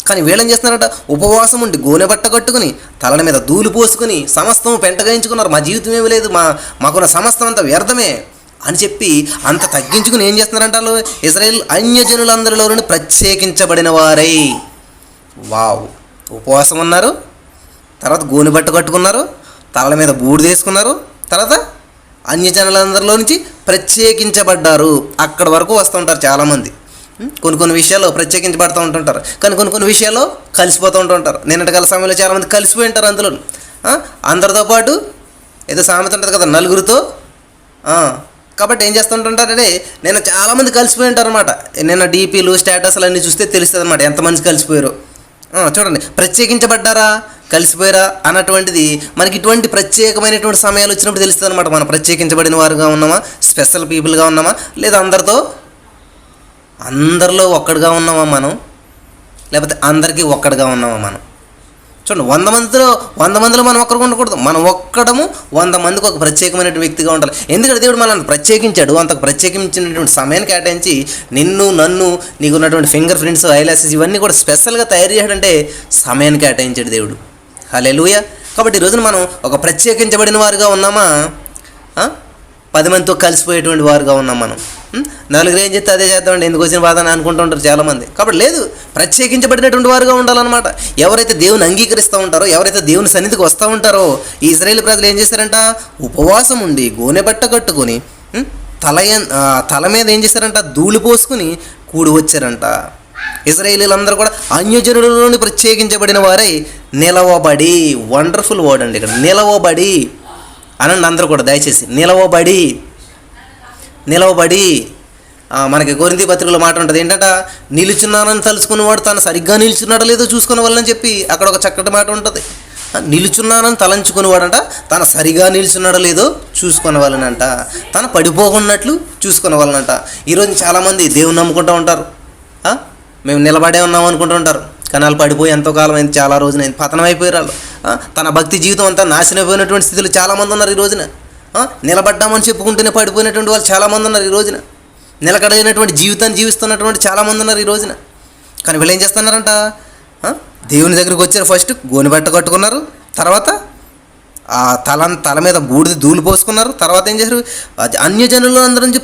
Speaker 1: కానీ వీళ్ళేం చేస్తున్నారంట? ఉపవాసం ఉండి గోనె బట్ట కట్టుకుని తలల మీద ధూళి పోసుకుని సమస్తం పెంటగాయించుకున్నారు. మా జీవితం ఏమి లేదు, మాకున్న సమస్తం అంతా వ్యర్థమే అని చెప్పి అంత తగ్గించుకుని ఏం చేస్తున్నారంట? వాళ్ళు ఇశ్రాయేలు అన్యజనులందరిలో నుండి ప్రత్యేకించబడిన వారై. వావ్, ఉపవాసం ఉన్నారు, తర్వాత గోనె బట్ట కట్టుకున్నారు, తలల మీద బూడిద వేసుకున్నారు, తర్వాత అన్యజనులందరిలో నుంచి ప్రత్యేకించబడ్డారు. అక్కడి వరకు వస్తూ ఉంటారు చాలామంది. కొన్ని విషయాల్లో ప్రత్యేకించబడుతూ ఉంటుంటారు, కానీ కొన్ని విషయాల్లో కలిసిపోతూ ఉంటుంటారు. నిన్నటి కాల సమయంలో చాలామంది కలిసిపోయి ఉంటారు. అందులో అందరితో పాటు ఏదో సామెత ఉంటుంది కదా, నలుగురితో. కాబట్టి ఏం చేస్తుంటుంటారంటే నేను చాలామంది కలిసిపోయి ఉంటారు అనమాట. నిన్న డీపీలు, స్టేటస్లు అన్నీ చూస్తే తెలుస్తుంది అనమాట ఎంతమంది కలిసిపోయారు. చూడండి, ప్రత్యేకించబడ్డారా, కలిసిపోయారా అన్నటువంటిది మనకి ఇటువంటి ప్రత్యేకమైనటువంటి సమయాలు వచ్చినప్పుడు తెలుస్తుంది అనమాట. మనం ప్రత్యేకించబడిన వారుగా ఉన్నామా, స్పెషల్ పీపుల్గా ఉన్నామా, లేదా అందరిలో ఒక్కడిగా ఉన్నామా మనం, లేకపోతే అందరికీ ఒక్కడిగా ఉన్నామా మనం. చూడండి, 100 మందిలో మనం ఒక్కడిగా ఉండకూడదు. మనం ఒక్కడము 100 మందికి ఒక ప్రత్యేకమైనటువంటి వ్యక్తిగా ఉండాలి. ఎందుకంటే దేవుడు మనల్ని ప్రత్యేకించాడు. అంతకు ప్రత్యేకించినటువంటి సమయాన్ని కేటాయించి నిన్ను, నన్ను, నీకు ఉన్నటువంటి ఫింగర్ ప్రింట్స్, ఐలాసెస్ ఇవన్నీ కూడా స్పెషల్గా తయారు చేయడంటే సమయాన్ని కేటాయించాడు దేవుడు. హల్లెలూయా. కాబట్టి ఈరోజున మనం ఒక ప్రత్యేకించబడిన వారుగా ఉన్నామా, 10 మందితో కలిసిపోయేటువంటి వారుగా ఉన్నాం మనం. నలుగురు ఏం చేస్తే అదే చేద్దామండి, ఎందుకు వచ్చిన బాధ అని అనుకుంటూ ఉంటారు చాలామంది. కాబట్టి లేదు, ప్రత్యేకించబడినటువంటి వారుగా ఉండాలన్నమాట. ఎవరైతే దేవుని అంగీకరిస్తూ ఉంటారో, ఎవరైతే దేవుని సన్నిధికి వస్తూ ఉంటారో, ఈ ఇశ్రాయేలు ప్రజలు ఏం చేశారంట? ఉపవాసం ఉండి గోనె బట్ట కట్టుకొని తల మీద ఏం చేశారంట? ధూళి పోసుకుని కూడి వచ్చారంట. ఇశ్రాయేలీలందరూ కూడా అన్యజనులలోని ప్రత్యేకించబడిన వారై నిలవబడి. వండర్ఫుల్ వర్డ్ అండి ఇక్కడ, నిలవబడి అనండి అందరూ కూడా దయచేసి. నిలవబడి మనకి కొరింథీ పత్రికలో మాట ఉంటుంది ఏంటంట, నిలుచున్నానని తలుచుకునేవాడు తాను సరిగ్గా నిలుచున్నాడో లేదో చూసుకునే వాళ్ళని చెప్పి అక్కడ ఒక చక్కటి మాట ఉంటుంది. నిలుచున్నానని తలంచుకునేవాడంట తను సరిగా నిలుచున్నాడో లేదో చూసుకునే వాళ్ళనంట, తను పడిపోకున్నట్లు చూసుకునే వాళ్ళనంట. ఈరోజు చాలామంది దేవుని నమ్ముకుంటూ ఉంటారు, మేము నిలబడే ఉన్నాం అనుకుంటూ ఉంటారు, కానీ వాళ్ళు పడిపోయి ఎంతో కాలం అయింది, చాలా రోజునైంది, పతనం అయిపోయారు వాళ్ళు. తన భక్తి జీవితం అంతా నాశనం అయిపోయినటువంటి స్థితిలో చాలామంది ఉన్నారు ఈ రోజున. నిలబడ్డామని చెప్పుకుంటూనే పడిపోయినటువంటి వాళ్ళు చాలామంది ఉన్నారు ఈ రోజున. నిలకడైనటువంటి జీవితాన్ని జీవిస్తున్నటువంటి చాలామంది ఉన్నారు ఈ రోజున. కానీ వీళ్ళు ఏం చేస్తున్నారంట? దేవుని దగ్గరికి వచ్చారు, ఫస్ట్ గోనె బట్ట కట్టుకున్నారు, తర్వాత తల మీద బూడిద ధూళి పోసుకున్నారు, తర్వాత ఏం చేశారు? అన్యజనులు అందరి నుంచి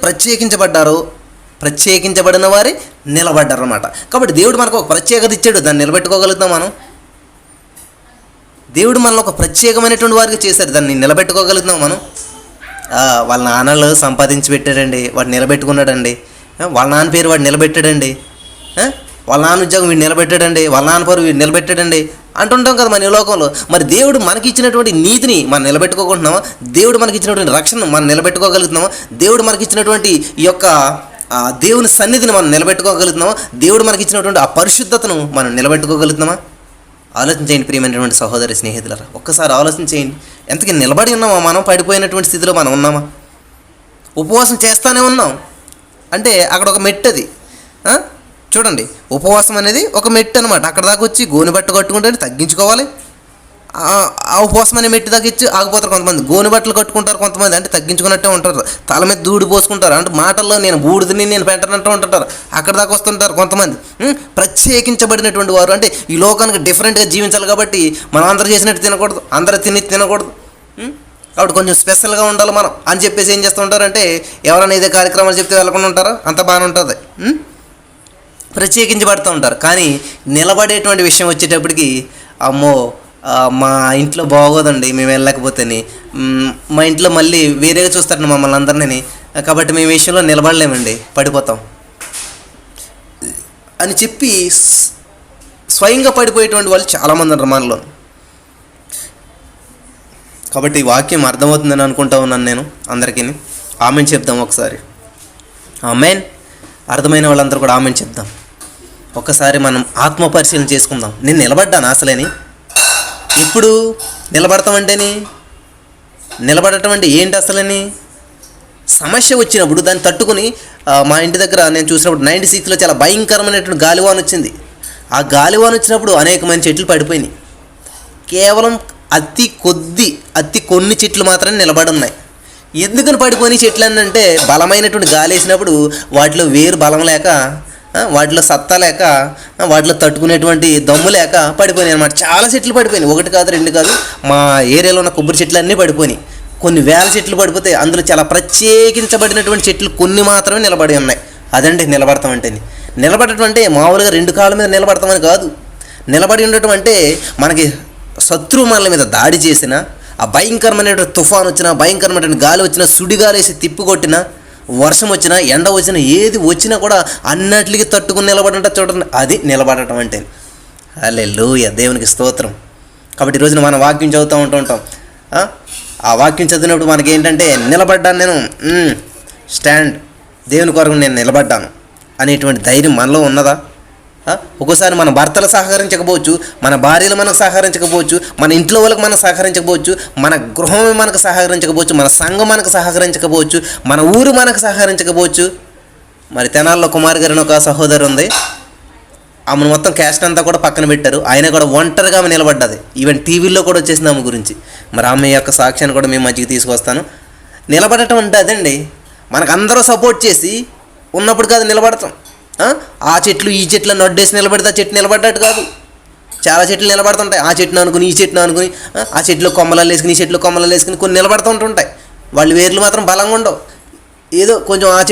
Speaker 1: ప్రత్యేకించబడిన వారే నిలబడ్డారు అన్నమాట. కాబట్టి దేవుడు మనకు ఒక ప్రత్యేకత ఇచ్చాడు, దాన్ని నిలబెట్టుకోగలుగుతాం మనం. దేవుడు మనల్ని ఒక ప్రత్యేకమైనటువంటి వారికి చేశారు, దాన్ని నిలబెట్టుకోగలుగుతాం మనం. వాళ్ళ నాన్నలు సంపాదించి పెట్టాడండి, వాడు నిలబెట్టుకున్నాడండి. వాళ్ళ నాన్న పేరు వాడు నిలబెట్టాడండి, వాళ్ళ నాన్న ఉద్యోగం వీడు నిలబెట్టాడండి, వాళ్ళ నాన్న పేరు వీడు నిలబెట్టాడండి అంటుంటాం కదా మన ఈ లోకంలో. మరి దేవుడు మనకి ఇచ్చినటువంటి నీతిని మనం నిలబెట్టుకోకుంటున్నామా? దేవుడు మనకి ఇచ్చినటువంటి రక్షణను మనం నిలబెట్టుకోగలుగుతున్నామా? దేవుడు మనకి ఇచ్చినటువంటి ఈ యొక్క దేవుని సన్నిధిని మనం నిలబెట్టుకోగలుగుతున్నామా? దేవుడు మనకి ఇచ్చినటువంటి ఆ పరిశుద్ధతను మనం నిలబెట్టుకోగలుగుతున్నామా? ఆలోచించేయండి ప్రియమైనటువంటి సహోదరి స్నేహితులారా, ఒక్కసారి ఆలోచించేయండి. ఎంతకీ నిలబడి ఉన్నామా? మనం పడిపోయినటువంటి స్థితిలో మనం ఉన్నామా? ఉపవాసం చేస్తూనే ఉన్నాం అంటే అక్కడ ఒక మెట్టు అది. చూడండి, ఉపవాసం అనేది ఒక మెట్టు అనమాట. అక్కడ దాకా వచ్చి గోని బట్ట కట్టుకుంటే తగ్గించుకోవాలి. ఆ ఉపవాసం అనే మెట్టు దాకా ఇచ్చి ఆగిపోతారు కొంతమంది. గోని బట్టలు కట్టుకుంటారు కొంతమంది, అంటే తగ్గించుకున్నట్టే ఉంటారు. తల మీద దూడి పోసుకుంటారు, అంటే మాటల్లో నేను బూడిదని నేను పెట్టనంటూ ఉంటుంటారు. అక్కడ దాకా వస్తుంటారు కొంతమంది. ప్రత్యేకించబడినటువంటి వారు, అంటే ఈ లోకానికి డిఫరెంట్గా జీవించాలి కాబట్టి మనం అందరూ చేసినట్టు తినకూడదు, అందరూ తినకూడదు, కాబట్టి కొంచెం స్పెషల్గా ఉండాలి మనం అని చెప్పేసి ఏం చేస్తూ ఉంటారంటే, ఎవరైనా ఇదే కార్యక్రమాలు చెప్తే వెళ్ళకుండా ఉంటారో అంత బాగానే ఉంటుంది. ప్రత్యేకించబడుతూ ఉంటారు. కానీ నిలబడేటువంటి విషయం వచ్చేటప్పటికి, అమ్మో మా ఇంట్లో బాగోదండి మేము వెళ్ళలేకపోతేని, మా ఇంట్లో మళ్ళీ వేరేగా చూస్తారండి మమ్మల్ని అందరినీ, కాబట్టి మేము విషయంలో నిలబడలేమండి, పడిపోతాం అని చెప్పి స్వయంగా పడిపోయేటువంటి వాళ్ళు చాలామంది ఉన్నారు మనలో. కాబట్టి ఈ వాక్యం అర్థమవుతుందని అనుకుంటా ఉన్నాను నేను. అందరికీ ఆమెన్ చెప్దాం ఒకసారి. ఆమెన్. అర్థమైన వాళ్ళందరూ కూడా ఆమెన్ చెప్దాం. ఒక్కసారి మనం ఆత్మ పరిశీలన చేసుకుందాం. నేను నిలబడ్డాను అసలేని. ఇప్పుడు నిలబడతామంటేని, నిలబడటం అంటే ఏంటి అసలని? సమస్య వచ్చినప్పుడు దాన్ని తట్టుకుని, మా ఇంటి దగ్గర నేను చూసినప్పుడు 96లో చాలా భయంకరమైనటువంటి గాలివాన వచ్చింది. ఆ గాలివాన వచ్చినప్పుడు అనేకమైన చెట్లు పడిపోయినాయి. కేవలం అతి కొన్ని చెట్లు మాత్రమే నిలబడి ఉన్నాయి. ఎందుకని పడిపోయినాయి చెట్లు అంటే, బలమైనటువంటి గాలి వేసినప్పుడు వాటిలో వేరు బలం లేక, వాటిలో సత్తా లేక, వాటిలో తట్టుకునేటువంటి దమ్ము లేక పడిపోయినాయి అన్నమాట. చాలా చెట్లు పడిపోయినాయి, ఒకటి కాదు రెండు కాదు. మా ఏరియాలో ఉన్న కొబ్బరి చెట్లు అన్నీ పడిపోయినాయి. కొన్ని వేల చెట్లు పడిపోతాయి. అందులో చాలా ప్రత్యేకించబడినటువంటి చెట్లు కొన్ని మాత్రమే నిలబడి ఉన్నాయి. అదండి నిలబడతామంటే. నిలబడటం అంటే మామూలుగా రెండు కాళ్ళ మీద నిలబడతామని కాదు. నిలబడి ఉండటం అంటే మనకి శత్రువు మనల మీద దాడి చేసిన, ఆ భయంకరమైనటువంటి తుఫాను వచ్చినా, భయంకరమైనటువంటి గాలి వచ్చినా, సుడిగాలి వేసి తిప్పికొట్టినా, వర్షం వచ్చినా, ఎండ వచ్చినా, ఏది వచ్చినా కూడా అన్నిటికీ తట్టుకుని నిలబడంట. చూడండి, అది నిలబడటం అంటే. హల్లెలూయా, దేవునికి స్తోత్రం. కాబట్టి ఈరోజున మనం వాక్యం చదువుతూ ఉంటాం. ఆ వాక్యం చదివినప్పుడు మనకి ఏంటంటే, నిలబడ్డాను నేను, స్టాండ్, దేవుని కొరకు నేను నిలబడ్డాను అనేటువంటి ధైర్యం మనలో ఉన్నదా? ఒక్కోసారి మన భర్తలు సహకరించకపోవచ్చు, మన భార్యలు మనకు సహకరించకపోవచ్చు, మన ఇంట్లో వాళ్ళకి మనకు సహకరించకపోవచ్చు, మన గృహం మనకు సహకరించకపోవచ్చు, మన సంఘం మనకు సహకరించకపోవచ్చు, మన ఊరు మనకు సహకరించకపోవచ్చు. మరి తెనాల్లో కుమార్ గారిని ఒక సహోదరు ఉంది. ఆమెను మొత్తం క్యాస్ట్ అంతా కూడా పక్కన పెట్టారు. ఆయన కూడా ఒంటరిగా ఆమె నిలబడ్డది. ఈవెన్ టీవీల్లో కూడా వచ్చేసింది ఆమె గురించి. మరి ఆమె యొక్క సాక్ష్యాన్ని కూడా మేము మధ్యకి తీసుకొస్తాను. నిలబడటం అంటే అదండి, మనకు అందరూ సపోర్ట్ చేసి ఉన్నప్పుడు కాదు నిలబడతాం. ఆ చెట్లు ఈ చెట్లు నడ్డేసి నిలబడితే ఆ చెట్టు నిలబడ్డట్టు కాదు. చాలా చెట్లు నిలబడుతుంటాయి. ఆ చెట్టును అనుకుని ఈ చెట్టును అనుకుని, ఆ చెట్లు కొమ్మలు వేసుకుని ఈ చెట్లు కొమ్మలు వేసుకుని కొన్ని నిలబడుతూ ఉంటుంటాయి. వాళ్ళ వేర్లు మాత్రం బలంగా ఉండవు. ఏదో కొంచెం ఆ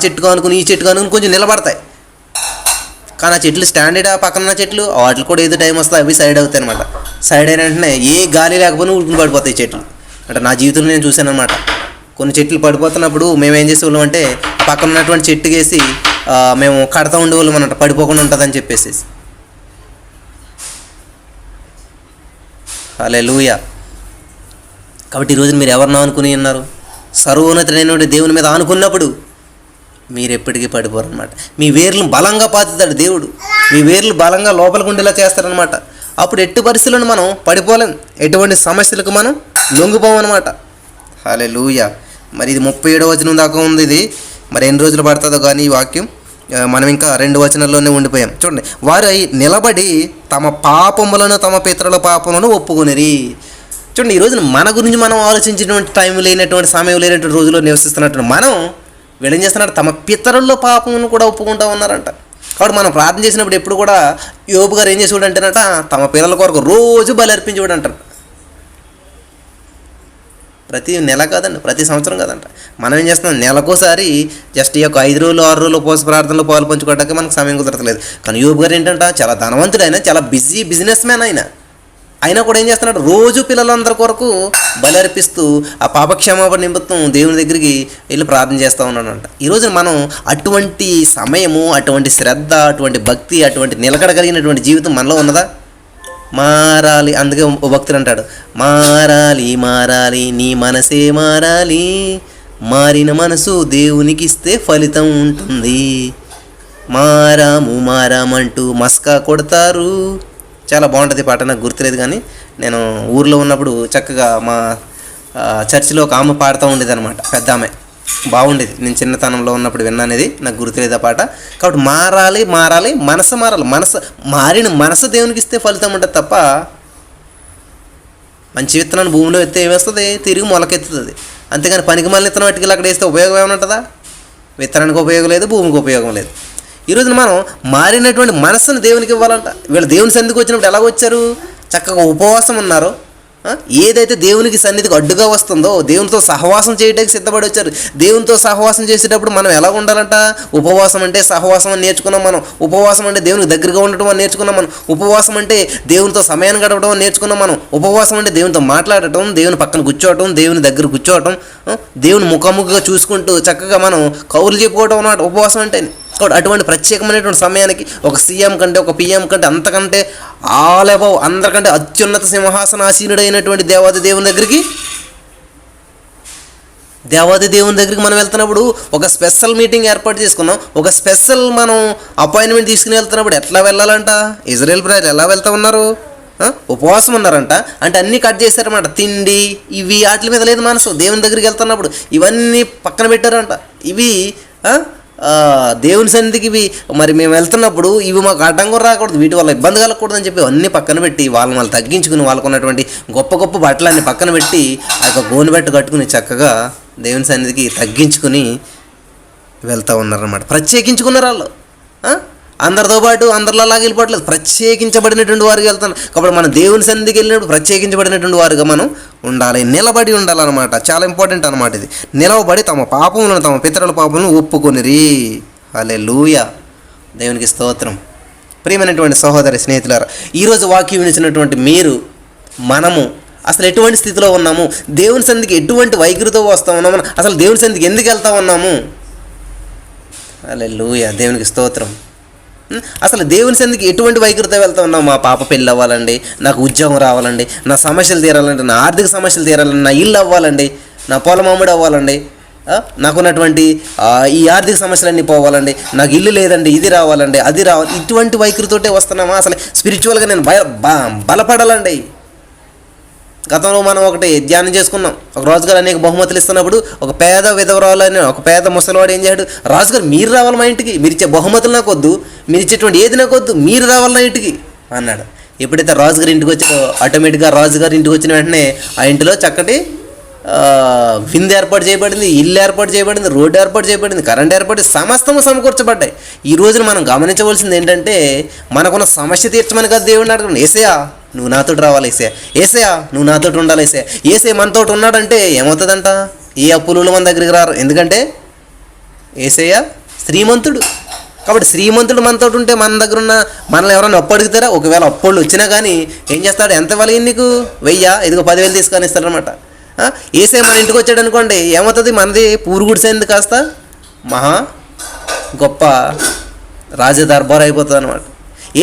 Speaker 1: చెట్టుకో అనుకుని ఈ చెట్టుకో అనుకుని కొంచెం నిలబడతాయి. కానీ ఆ చెట్లు స్టాండర్డ్, ఆ పక్కన చెట్లు వాటికి కూడా ఏదో టైం వస్తుంది, అవి సైడ్ అవుతాయి అనమాట. సైడ్ అయిన వెంటనే ఏ గాలి లేకపోయినా ఉడుకుని పడిపోతాయి చెట్లు. అంటే నా జీవితంలో నేను చూశాను అనమాట. కొన్ని చెట్లు పడిపోతున్నప్పుడు మేము ఏం చేసేవాళ్ళం అంటే, పక్కన ఉన్నటువంటి చెట్టు వేసి మేము కడతా ఉండేవాళ్ళం అన్నమాట, పడిపోకుండా ఉంటుందని చెప్పేసి. హల్లెలూయా. కాబట్టి ఈరోజు మీరు ఎవరినో అనుకుని ఉన్నారు? సర్వోన్నతుడైనటువంటి దేవుని మీద ఆనుకున్నప్పుడు మీరు ఎప్పటికీ పడిపోరు అనమాట. మీ వేర్లను బలంగా పాతుతాడు దేవుడు. మీ వేర్లు బలంగా లోపలికి ఉండేలా చేస్తారనమాట. అప్పుడు ఎట్టి పరిస్థితులను మనం పడిపోలేం, ఎటువంటి సమస్యలకు మనం లొంగిపోమన్నమాట. హల్లెలూయా. మరి ఇది 37వ వచనం దాకా ఉంది. ఇది మరి ఎన్ని రోజులు పడుతుందో కానీ ఈ వాక్యం, మనం ఇంకా 2 వచనాల్లోనే ఉండిపోయాం. చూడండి, వారు నిలబడి తమ పాపములను తమ పితరుల పాపములను ఒప్పుకొనిరి. చూడండి, ఈరోజు మన గురించి మనం ఆలోచించినటువంటి టైం లేనటువంటి సమయం లేనటువంటి రోజుల్లో నివసిస్తున్నట్టు మనం వీళ్ళు ఏం చేస్తున్నారు, తమ పితరుల పాపమును కూడా ఒప్పుకుంటూ ఉన్నారంట. కాబట్టి మనం ప్రార్థన చేసినప్పుడు ఎప్పుడు కూడా యోబు గారు ఏం చేసేవాడు అంటేనట, తమ పిల్లల కొరకు రోజు బలి అర్పించేవాడు అంటారు. ప్రతి నెల కాదండి, ప్రతి సంవత్సరం కాదంట. మనం ఏం చేస్తున్నాం, నెలకోసారి జస్ట్ ఈ యొక్క 5 రోజులు 6 రోజులు ఉపవాస ప్రార్థనలో పాలు పంచుకోవడానికి మనకు సమయం కుదరట్లేదు. కానీ యోబు గారు ఏంటంటే చాలా ధనవంతుడైన, చాలా బిజినెస్ మ్యాన్ అయినా కూడా ఏం చేస్తున్నాడు, రోజు పిల్లలందరి కొరకు బలి అర్పిస్తూ ఆ పాపక్షమాపణ నిమిత్తం దేవుని దగ్గరికి వెళ్ళి ప్రార్థన చేస్తూ ఉన్నాడంట. ఈరోజు మనం అటువంటి సమయము, అటువంటి శ్రద్ధ, అటువంటి భక్తి, అటువంటి నిలకడ కలిగినటువంటి జీవితం మనలో ఉన్నదా? మారాలి. అందుకే ఓ భక్తుడు అంటాడు, మారాలి మారాలి నీ మనసే మారాలి, మారిన మనసు దేవునికి ఇస్తే ఫలితం ఉంటుంది. మారామంటూ మస్కా కొడతారు. చాలా బాగుంటుంది పాట, నాకు గుర్తులేదు కానీ నేను ఊర్లో ఉన్నప్పుడు చక్కగా మా చర్చిలో ఒక ఆమె పాడుతూ ఉండేది అనమాట, పెద్ద ఆమె. బాగుండేది, నేను చిన్నతనంలో ఉన్నప్పుడు విన్నానేది, నాకు గుర్తులేదు ఆ పాట. కాబట్టి మారాలి మనసు మారాలి. మారిన మనసు దేవునికి ఇస్తే ఫలితం ఉంటుంది తప్ప మంచి విత్తనాన్ని భూమిలో ఎత్తే ఏమేస్తుంది, తిరిగి మొలకెత్తుతుంది. అంతేగాని పనికి మళ్ళీ విత్తనం వాటికి అక్కడ వేస్తే ఉపయోగం ఏమైనా ఉంటుందా? విత్తనానికి ఉపయోగం లేదు, భూమికి ఉపయోగం లేదు. ఈరోజు మనం మారినటువంటి మనస్సును దేవునికి ఇవ్వాలంట. వీళ్ళు దేవుని సన్నిధికి వచ్చినప్పుడు ఎలాగ వచ్చారు? చక్కగా ఉపవాసం ఉన్నారు. ఏదైతే దేవునికి సన్నిధికి అడ్డుగా వస్తుందో దేవునితో సహవాసం చేయడానికి సిద్ధపడి వచ్చారు. దేవునితో సహవాసం చేసేటప్పుడు మనం ఎలా ఉండాలంట? ఉపవాసం అంటే సహవాసం అని నేర్చుకున్నాం మనం. ఉపవాసం అంటే దేవునికి దగ్గరగా ఉండటం అని నేర్చుకున్నాం మనం. ఉపవాసం అంటే దేవునితో సమయాన్ని గడపడం అని నేర్చుకున్నాం మనం. ఉపవాసం అంటే దేవునితో మాట్లాడటం, దేవుని పక్కన కూర్చోవటం, దేవుని దగ్గర కూర్చోవటం, దేవుని ముఖాముఖిగా చూసుకుంటూ చక్కగా మనం కౌరులు చెప్పుకోవటం అన్నమాట ఉపవాసం అంటే. కాబట్టి అటువంటి ప్రత్యేకమైనటువంటి సమయానికి ఒక సీఎం కంటే, ఒక పిఎం కంటే, అంతకంటే ఆల్ అబౌవ్, అందరికంటే అత్యున్నత సింహాసనాసీనుడైనటువంటి దేవాది దేవుని దగ్గరికి మనం వెళ్తున్నప్పుడు ఒక స్పెషల్ మీటింగ్ ఏర్పాటు చేసుకున్నాం. ఒక స్పెషల్ మనం అపాయింట్మెంట్ తీసుకుని వెళ్తున్నప్పుడు ఎట్లా వెళ్ళాలంట? ఇజ్రాయెల్ ప్రజలు ఎలా వెళ్తూ ఉన్నారు? ఉపవాసం ఉన్నారంట. అంటే అన్నీ కట్ చేశారన్నమాట. తిండి ఇవి వాటి మీద లేదు మనసు. దేవుని దగ్గరికి వెళ్తున్నప్పుడు ఇవన్నీ పక్కన పెట్టారంట. ఇవి దేవుని సన్నిధికి ఇవి మరి మేము వెళ్తున్నప్పుడు ఇవి మాకు అడ్డంగా రాకూడదు, వీటి వల్ల ఇబ్బంది కలగకూడదు అని చెప్పి అన్నీ పక్కన పెట్టి వాళ్ళు తగ్గించుకుని వాళ్ళకున్నటువంటి గొప్ప గొప్ప బట్టలన్నీ పక్కన పెట్టి ఆ యొక్క గోను బట్ట కట్టుకుని చక్కగా దేవుని సన్నిధికి తగ్గించుకుని వెళ్తూ ఉన్నారన్నమాట. ప్రత్యేకించుకున్నారు వాళ్ళు. అందరితో పాటు అందరిలాగా వెళ్ళిపోవట్లేదు, ప్రత్యేకించబడినటువంటి వారికి వెళ్తాను. కాబట్టి మనం దేవుని సన్నిధికి వెళ్ళినప్పుడు ప్రత్యేకించబడినటువంటి వారుగా మనం ఉండాలి, నిలబడి ఉండాలన్నమాట. చాలా ఇంపార్టెంట్ అనమాట ఇది. నిలవబడి తమ పాపములను, తమ పితరుల పాపములను ఒప్పుకొనిరి. హల్లెలూయా, దేవునికి స్తోత్రం. ప్రియమైనటువంటి సహోదరి స్నేహితులారా, ఈరోజు వాక్యం వినిచినటువంటి మీరు, మనము అసలు ఎటువంటి స్థితిలో ఉన్నాము? దేవుని సన్నిధికి ఎటువంటి వైఖరితో వస్తూ ఉన్నాము? అసలు దేవుని సన్నిధికి ఎందుకు వెళ్తూ ఉన్నాము? హల్లెలూయా, దేవునికి స్తోత్రం. అసలు దేవుని సన్నిధికి ఎటువంటి వైఖరితో వెళ్తా ఉన్నాం? మా పాప పెళ్ళి అవ్వాలండి, నాకు ఉద్యోగం రావాలండి, నా సమస్యలు తీరాలండి, నా ఆర్థిక సమస్యలు తీరాలండి, నా ఇల్లు అవ్వాలండి, నా పొలం అమ్ముడు అవ్వాలండి, నాకున్నటువంటి ఈ ఆర్థిక సమస్యలన్నీ పోవాలండి, నాకు ఇల్లు లేదండి, ఇది రావాలండి, అది రావాలి. ఇటువంటి వైఖరితోటే వస్తున్నామా? అసలు స్పిరిచువల్గా నేను బలపడాలండి. గతంలో మనం ఒకటి ధ్యానం చేసుకున్నాం. ఒక రాజుగారు అనేక బహుమతులు ఇస్తున్నప్పుడు ఒక పేద విధవరాలు అని ఒక పేద ముసలివాడు ఏం చేయడు, రాజుగారు మీరు రావాలి మా ఇంటికి, మీరు ఇచ్చే బహుమతులు నాకు వద్దు, మీరు ఇచ్చేటువంటి ఏది నాకు వద్దు, మీరు రావాలి నా ఇంటికి అన్నాడు. ఎప్పుడైతే రాజుగారి ఇంటికి వచ్చాడో ఆటోమేటిక్గా రాజుగారి ఇంటికి వచ్చిన వెంటనే ఆ ఇంటిలో చక్కటి విందు ఏర్పాటు చేయబడింది, ఇల్లు ఏర్పాటు చేయబడింది, రోడ్డు ఏర్పాటు చేయబడింది, కరెంట్ ఏర్పాటు, సమస్తము సమకూర్చబడ్డాయి. ఈ రోజున మనం గమనించవలసింది ఏంటంటే, మనకున్న సమస్య తీర్చమని కాదు దేవుడిని అడగండి. ఏసయ్యా నువ్వు నాతోటి రావాలి, ఏసయ్యా నువ్వు నాతోటి ఉండాలి, ఏసయ్య మనతోటి ఉన్నాడంటే ఏమవుతుందంట? ఏ అప్పులు మన దగ్గరికి రారు. ఎందుకంటే ఏసయ్య శ్రీమంతుడు. కాబట్టి శ్రీమంతుడు మనతో ఉంటే మన దగ్గర ఉన్న మనల్ని ఎవరైనా అప్పు అడుగుతారా? ఒకవేళ అప్పులు వచ్చినా కానీ ఏం చేస్తాడు? ఎంత ఇవ్వాలి నీకు? 1000, ఇదిగో 10,000 తీసుకొని ఇస్తాడనమాట. ఏసే మన ఇంటికి వచ్చాడు అనుకోండి, ఏమవుతుంది? మనది పూరుగుడిసైంది కాస్త మహా గొప్ప రాజదర్బార్ అయిపోతుంది అనమాట.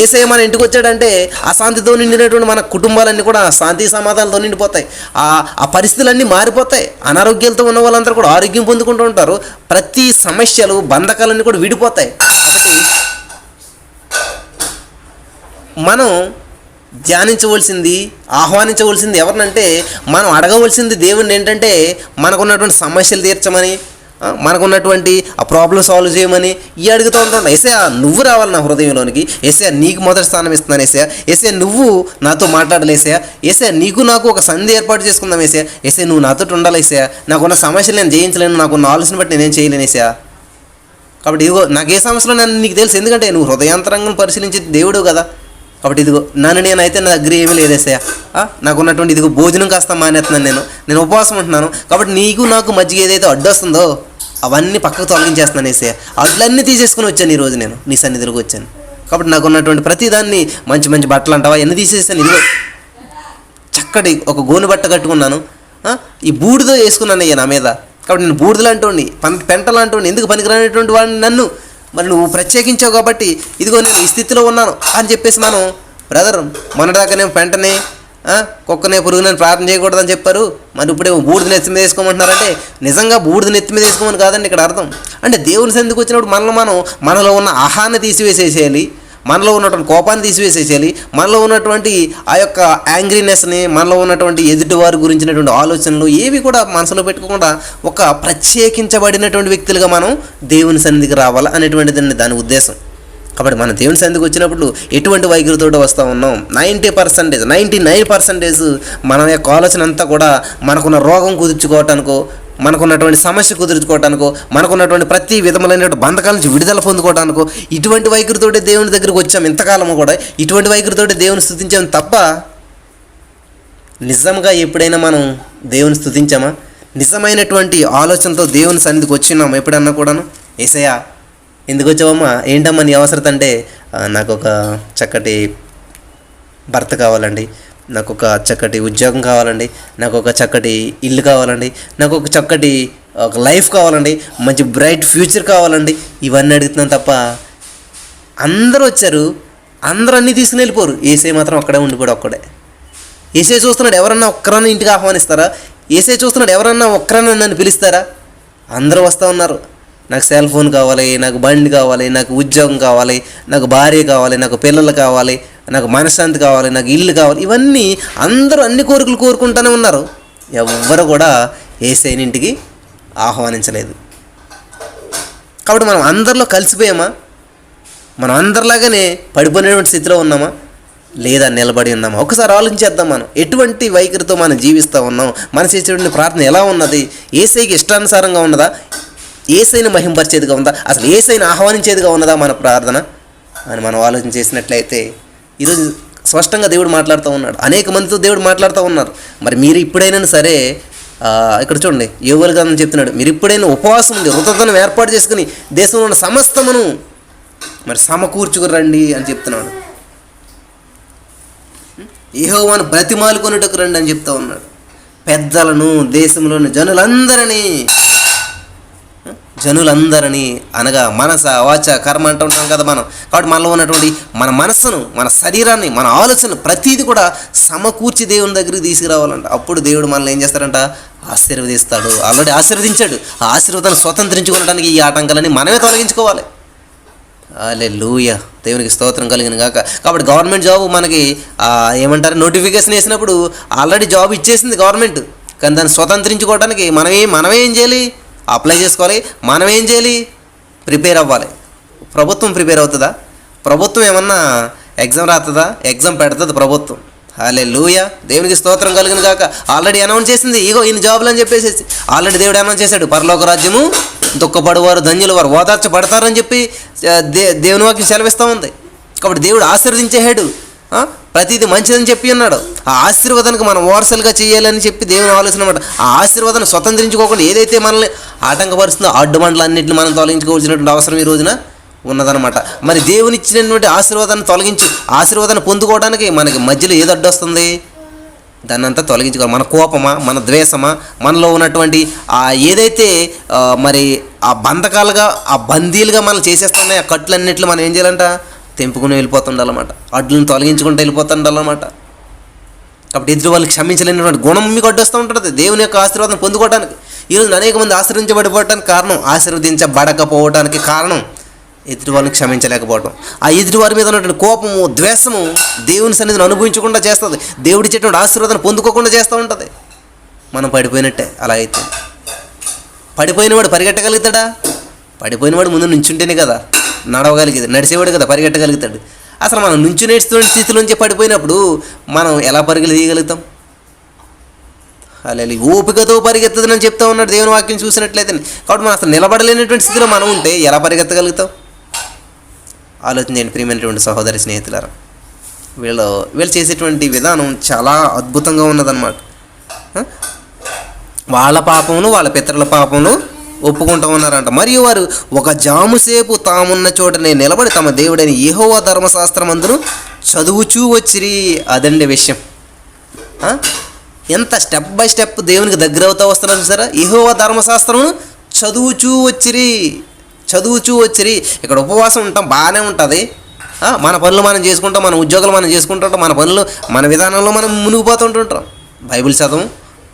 Speaker 1: ఏసే మన ఇంటికి వచ్చాడంటే అశాంతితో నిండినటువంటి మన కుటుంబాలన్నీ కూడా శాంతి సమాధానాలతో నిండిపోతాయి. ఆ పరిస్థితులన్నీ మారిపోతాయి. అనారోగ్యాలతో ఉన్న వాళ్ళందరూ కూడా ఆరోగ్యం పొందుకుంటూ ఉంటారు. ప్రతి సమస్యలు, బంధకాలన్నీ కూడా విడిపోతాయి. కాబట్టి మనం ధ్యానించవలసింది, ఆహ్వానించవలసింది ఎవరినంటే, మనం అడగవలసింది దేవుణ్ణి ఏంటంటే, మనకున్నటువంటి సమస్యలు తీర్చమని, మనకున్నటువంటి ఆ ప్రాబ్లం సాల్వ్ చేయమని ఇవి అడుగుతూ ఉంటాం. ఏసయ్య నువ్వు రావాలి నా హృదయంలోనికి, ఏసయ్య నీకు మొదటి స్థానం ఇస్తున్నాను, ఏసయ్య నువ్వు నాతో మాట్లాడాలి, ఏసయ్య నీకు నాకు ఒక సంధి ఏర్పాటు చేసుకుందాం, ఏసయ్య నువ్వు నాతో ఉండాలి, నాకున్న సమస్యలు నేను జయించలేను, నాకున్న ఆలోచన బట్టి నేనేం చేయలేను ఏసయ్య. కాబట్టి ఇదిగో నాకు ఏ సమస్యలో నన్ను నీకు తెలుసు, ఎందుకంటే నువ్వు హృదయాంతరంగం పరిశీలించే దేవుడు కదా. కాబట్టి ఇదిగో నేనైతే నా దగ్గర ఏమీ లేదేసయ్య, నాకున్నటువంటి ఇదిగో భోజనం కాస్త మానేస్తున్నాను, నేను ఉపవాసం ఉంటున్నాను. కాబట్టి నీకు నాకు మధ్య ఏదైతే అడ్డు వస్తుందో అవన్నీ పక్కకు తొలగించేస్తున్నాను ఏసయ్య. అడ్లన్నీ తీసేసుకుని వచ్చాను ఈరోజు నేను నీ సన్నిధిలోకి వచ్చాను. కాబట్టి నాకున్నటువంటి ప్రతిదాన్ని మంచి మంచి బట్టలు అంటావా ఎన్ని తీసేసాను, ఇదిగో చక్కటి ఒక గోను బట్ట కట్టుకున్నాను, ఈ బూడిదో వేసుకున్నాను అయ్యా నా మీద. కాబట్టి నేను బూడిదలాంటి పెంటలాంటి ఎందుకు పనికిరానటువంటి వాడిని నన్ను మరి నువ్వు ప్రత్యేకించావు కాబట్టి ఇదిగో నేను ఈ స్థితిలో ఉన్నాను అని చెప్పేసి మనం బ్రదర్ మొన్నదాకానే వెంటనే కుక్కనే పురుగునని ప్రార్థన చేయకూడదని చెప్పారు, మరి ఇప్పుడేమో బూడిద నెత్తి మీద వేసుకోమంటున్నారంటే నిజంగా బూడిద నెత్తి మీద వేసుకోమని కాదండి ఇక్కడ అర్థం. అంటే దేవుని సన్నిధికి వచ్చినప్పుడు మనలో ఉన్న ఆహాన్ని తీసివేసేసేయాలి, మనలో ఉన్నటువంటి కోపాన్ని తీసివేసేసేయాలి, మనలో ఉన్నటువంటి ఆ యొక్క యాంగ్రీనెస్ని, మనలో ఉన్నటువంటి ఎదుటివారి గురించినటువంటి ఆలోచనలు ఏవి కూడా మనసులో పెట్టుకోకుండా ఒక ప్రత్యేకించబడినటువంటి వ్యక్తులుగా మనం దేవుని సన్నిధికి రావాలి అనేటువంటిదండి దాని ఉద్దేశం. కాబట్టి మన దేవుని సన్నిధికి వచ్చినప్పుడు ఎటువంటి వైఖరితో వస్తూ ఉన్నాం, 99% మన యొక్క ఆలోచన అంతా కూడా మనకున్న రోగం కుదుర్చుకోవటానికో, మనకున్నటువంటి సమస్య కుదుర్చుకోవటానికో, మనకున్నటువంటి ప్రతి విధములైనటువంటి బంధకాల నుంచి విడుదల పొందుకోవడానికో ఇటువంటి వైఖరితోటి దేవుని దగ్గరికి వచ్చాం. ఇంతకాలము కూడా ఇటువంటి వైఖరితోటి దేవుని స్తుతించాం తప్ప నిజంగా ఎప్పుడైనా మనం దేవుని స్తుతించామా? నిజమైనటువంటి ఆలోచనతో దేవుని సన్నిధికి వచ్చినాం ఎప్పుడన్నా కూడాను? యేసయ్యా ఎందుకు వచ్చావమ్మా, ఏంటమ్మా నీ అవసరత అంటే, నాకు ఒక చక్కటి భర్త కావాలండి, నాకు ఒక చక్కటి ఉద్యోగం కావాలండి, నాకు ఒక చక్కటి ఇల్లు కావాలండి, నాకు ఒక చక్కటి ఒక లైఫ్ కావాలండి, మంచి బ్రైట్ ఫ్యూచర్ కావాలండి, ఇవన్నీ అడుగుతున్నాను తప్ప అందరూ వచ్చారు, అందరూ అన్నీ తీసుకుని వెళ్ళిపోరు. ఏసై మాత్రం అక్కడే ఉండిపోయాడు, ఒక్కడే. ఏసై చూస్తున్నాడు, ఎవరన్నా ఒక్కరన్నా ఇంటికి ఆహ్వానిస్తారా? ఏసై చూస్తున్నాడు, ఎవరన్నా ఒక్కరన్నా నన్ను పిలుస్తారా? అందరూ వస్తూ ఉన్నారు. నాకు సెల్ ఫోన్ కావాలి, నాకు బండి కావాలి, నాకు ఉద్యోగం కావాలి, నాకు భార్య కావాలి, నాకు పిల్లలు కావాలి, నాకు మనశ్శాంతి కావాలి, నాకు ఇల్లు కావాలి, ఇవన్నీ అందరూ అన్ని కోరికలు కోరుకుంటూనే ఉన్నారు. ఎవ్వరు కూడా యేసయ్యని ఇంటికి ఆహ్వానించలేదు. కాబట్టి మనం అందరిలో కలిసిపోయామా? మనం అందరిలాగానే పడిపోయినటువంటి స్థితిలో ఉన్నామా లేదా నిలబడి ఉన్నామా? ఒకసారి ఆలోచించేద్దాం. మనం ఎటువంటి వైఖరితో మనం జీవిస్తూ ఉన్నాం, మన చేసేటువంటి ప్రార్థన ఎలా ఉన్నది? యేసయ్యకి ఇష్టానుసారంగా ఉన్నదా? యేసయ్యని మహింపరిచేదిగా ఉందా? అసలు యేసయ్యని ఆహ్వానించేదిగా ఉన్నదా మన ప్రార్థన అని మనం ఆలోచన చేసినట్లయితే ఈరోజు స్పష్టంగా దేవుడు మాట్లాడుతూ ఉన్నాడు, అనేక మందితో దేవుడు మాట్లాడుతూ ఉన్నారు. మరి మీరు ఇప్పుడైనా సరే ఇక్కడ చూడండి, యోవేలు గ్రంథం చెప్తున్నాడు, మీరు ఇప్పుడైనా ఉపవాసం ఉంది వృతదనం ఏర్పాటు చేసుకుని దేశంలో ఉన్న సమస్తమును మరి సమకూర్చుకురండి అని చెప్తున్నాడు. యెహోవాను బ్రతిమాలుకొనుటకు రండి అని చెప్తా ఉన్నాడు. పెద్దలను, దేశంలోని జనులందరినీ అనగా మనస వాచ కర్మ అంటూ ఉంటాం కదా మనం. కాబట్టి మనలో ఉన్నటువంటి మన మనస్సును, మన శరీరాన్ని, మన ఆలోచనలు ప్రతీది కూడా సమకూర్చి దేవుని దగ్గరికి తీసుకురావాలంట. అప్పుడు దేవుడు మనల్ని ఏం చేస్తాడంట? ఆశీర్వదిస్తాడు. ఆల్రెడీ ఆశీర్వదించాడు. ఆ ఆశీర్వాదాన్ని స్వతంత్రించుకోవడానికి ఈ ఆటంకాలని మనమే తొలగించుకోవాలి. హల్లెలూయా, దేవునికి స్తోత్రం కలిగిన గాక. కాబట్టి గవర్నమెంట్ జాబ్ మనకి ఏమంటారు, నోటిఫికేషన్ వేసినప్పుడు ఆల్రెడీ జాబ్ ఇచ్చేసింది గవర్నమెంట్. కానీ దాన్ని స్వతంత్రించుకోవడానికి మనమే ఏం చేయాలి? అప్లై చేసుకోవాలి. మనం ఏం చేయాలి? ప్రిపేర్ అవ్వాలి. ప్రభుత్వం ప్రిపేర్ అవుతుందా? ప్రభుత్వం ఏమన్నా ఎగ్జామ్ రాస్తుందా? ఎగ్జామ్ పెడుతుంది ప్రభుత్వం. హల్లెలూయా, దేవునికి స్తోత్రం కలిగిన గాక. ఆల్రెడీ అనౌన్స్ చేసింది, ఇగో ఇన్ని జాబులు అని చెప్పేసి ఆల్రెడీ దేవుడు అనౌన్స్ చేశాడు. పరలోక రాజ్యము దుఃఖపడువారు ధన్యులు వారు ఓదార్చబడతారని చెప్పి దేవుని వాక్యం సెలవిస్తూ ఉంది. కాబట్టి దేవుడు ఆశీర్వదించేశాడు, ప్రతిదీ మంచిదని చెప్పి ఉన్నాడు. ఆ ఆశీర్వాదానికి మనం వారసులుగా చేయాలని చెప్పి దేవుని ఆలోచన అన్నమాట. ఆ ఆశీర్వాదాన్ని స్వతంత్రించుకోకుండా ఏదైతే మనల్ని ఆటంకపరుస్తుందో అడ్డుబండ్లన్నింటిని మనం తొలగించుకోవాల్సినటువంటి అవసరం ఈ రోజున ఉన్నదనమాట. మరి దేవుని ఇచ్చినటువంటి ఆశీర్వాదాన్ని ఆశీర్వాదాన్ని పొందుకోవడానికి మనకి మధ్యలో ఏది అడ్డొస్తుంది? దాన్ని అంతా తొలగించుకోవాలి. మన కోపమా, మన ద్వేషమా, మనలో ఉన్నటువంటి ఏదైతే మరి ఆ బంధకాలుగా, ఆ బందీలుగా మనం చేసేస్తున్నాయి, ఆ కట్లన్నింటిలో మనం ఏం చేయాలంట? తెంపుకుని వెళ్ళిపోతుండాలన్నమాట. అడ్లను తొలగించుకుంటూ వెళ్ళిపోతుండాలన్నమాట. కాబట్టి ఎదురు వాళ్ళకి క్షమించలేనటువంటి గుణం మీకు అడ్డొస్తూ ఉంటుంది దేవుని యొక్క ఆశీర్వాదం పొందుకోవడానికి. ఈరోజు అనేక మంది ఆశీర్వదించబడిపోవడానికి కారణం, ఆశీర్వదించబడకపోవడానికి కారణం ఎదుటి వాళ్ళని క్షమించలేకపోవడం. ఆ ఎదుటి వారి మీద ఉన్నటువంటి కోపము, ద్వేషము దేవుని సన్నిధిని అనుభవించకుండా చేస్తుంది. దేవుడిచ్చేటువంటి ఆశీర్వాదాన్ని పొందుకోకుండా చేస్తూ ఉంటుంది. మనం పడిపోయినట్టే. అలా అయితే పడిపోయినవాడు పరిగెట్టగలుగుతాడా? పడిపోయినవాడు ముందు నుంచుంటేనే కదా నడవగలిగేది, నడిచేవాడు కదా పరిగెట్టగలుగుతాడు. అసలు మనం నుంచునే స్థితిలోంచి పడిపోయినప్పుడు మనం ఎలా పరుగులు తీయగలుగుతాం? అలా ఓపికతో పరిగెత్తదని చెప్తా ఉన్నాడు దేవుని వాక్యం చూసినట్లయితే. కాబట్టి మనం అసలు నిలబడలేనటువంటి స్థితిలో మనం ఉంటే ఎలా పరిగెత్తగలుగుతాం? ఆలోచన చేయండి ప్రియమైనటువంటి సహోదరి స్నేహితులారా. వీళ్ళు చేసేటువంటి విధానం చాలా అద్భుతంగా ఉన్నదన్నమాట. వాళ్ళ పాపమును, వాళ్ళ పితరుల పాపమును ఒప్పుకుంటూ ఉన్నారంట. మరియు వారు ఒక జాముసేపు తామున్న చోటనే నిలబడి తమ దేవుడైన యెహోవా ధర్మశాస్త్రమందును చదువుచూ వచ్చిరి. అదండి విషయం. ఎంత స్టెప్ బై స్టెప్ దేవునికి దగ్గర అవుతా వస్తున్నారు చూసారా? యెహోవా ధర్మశాస్త్రమును చదువుచూ వచ్చిరి. ఇక్కడ ఉపవాసం ఉంటాం బాగానే ఉంటుంది, మన పనులు మనం చేసుకుంటాం, మన ఉద్యోగాలు మనం చేసుకుంటుంటాం, మన పనులు మన విధానంలో మనం మునిగిపోతుంటుంటాం. బైబిల్ చదవం,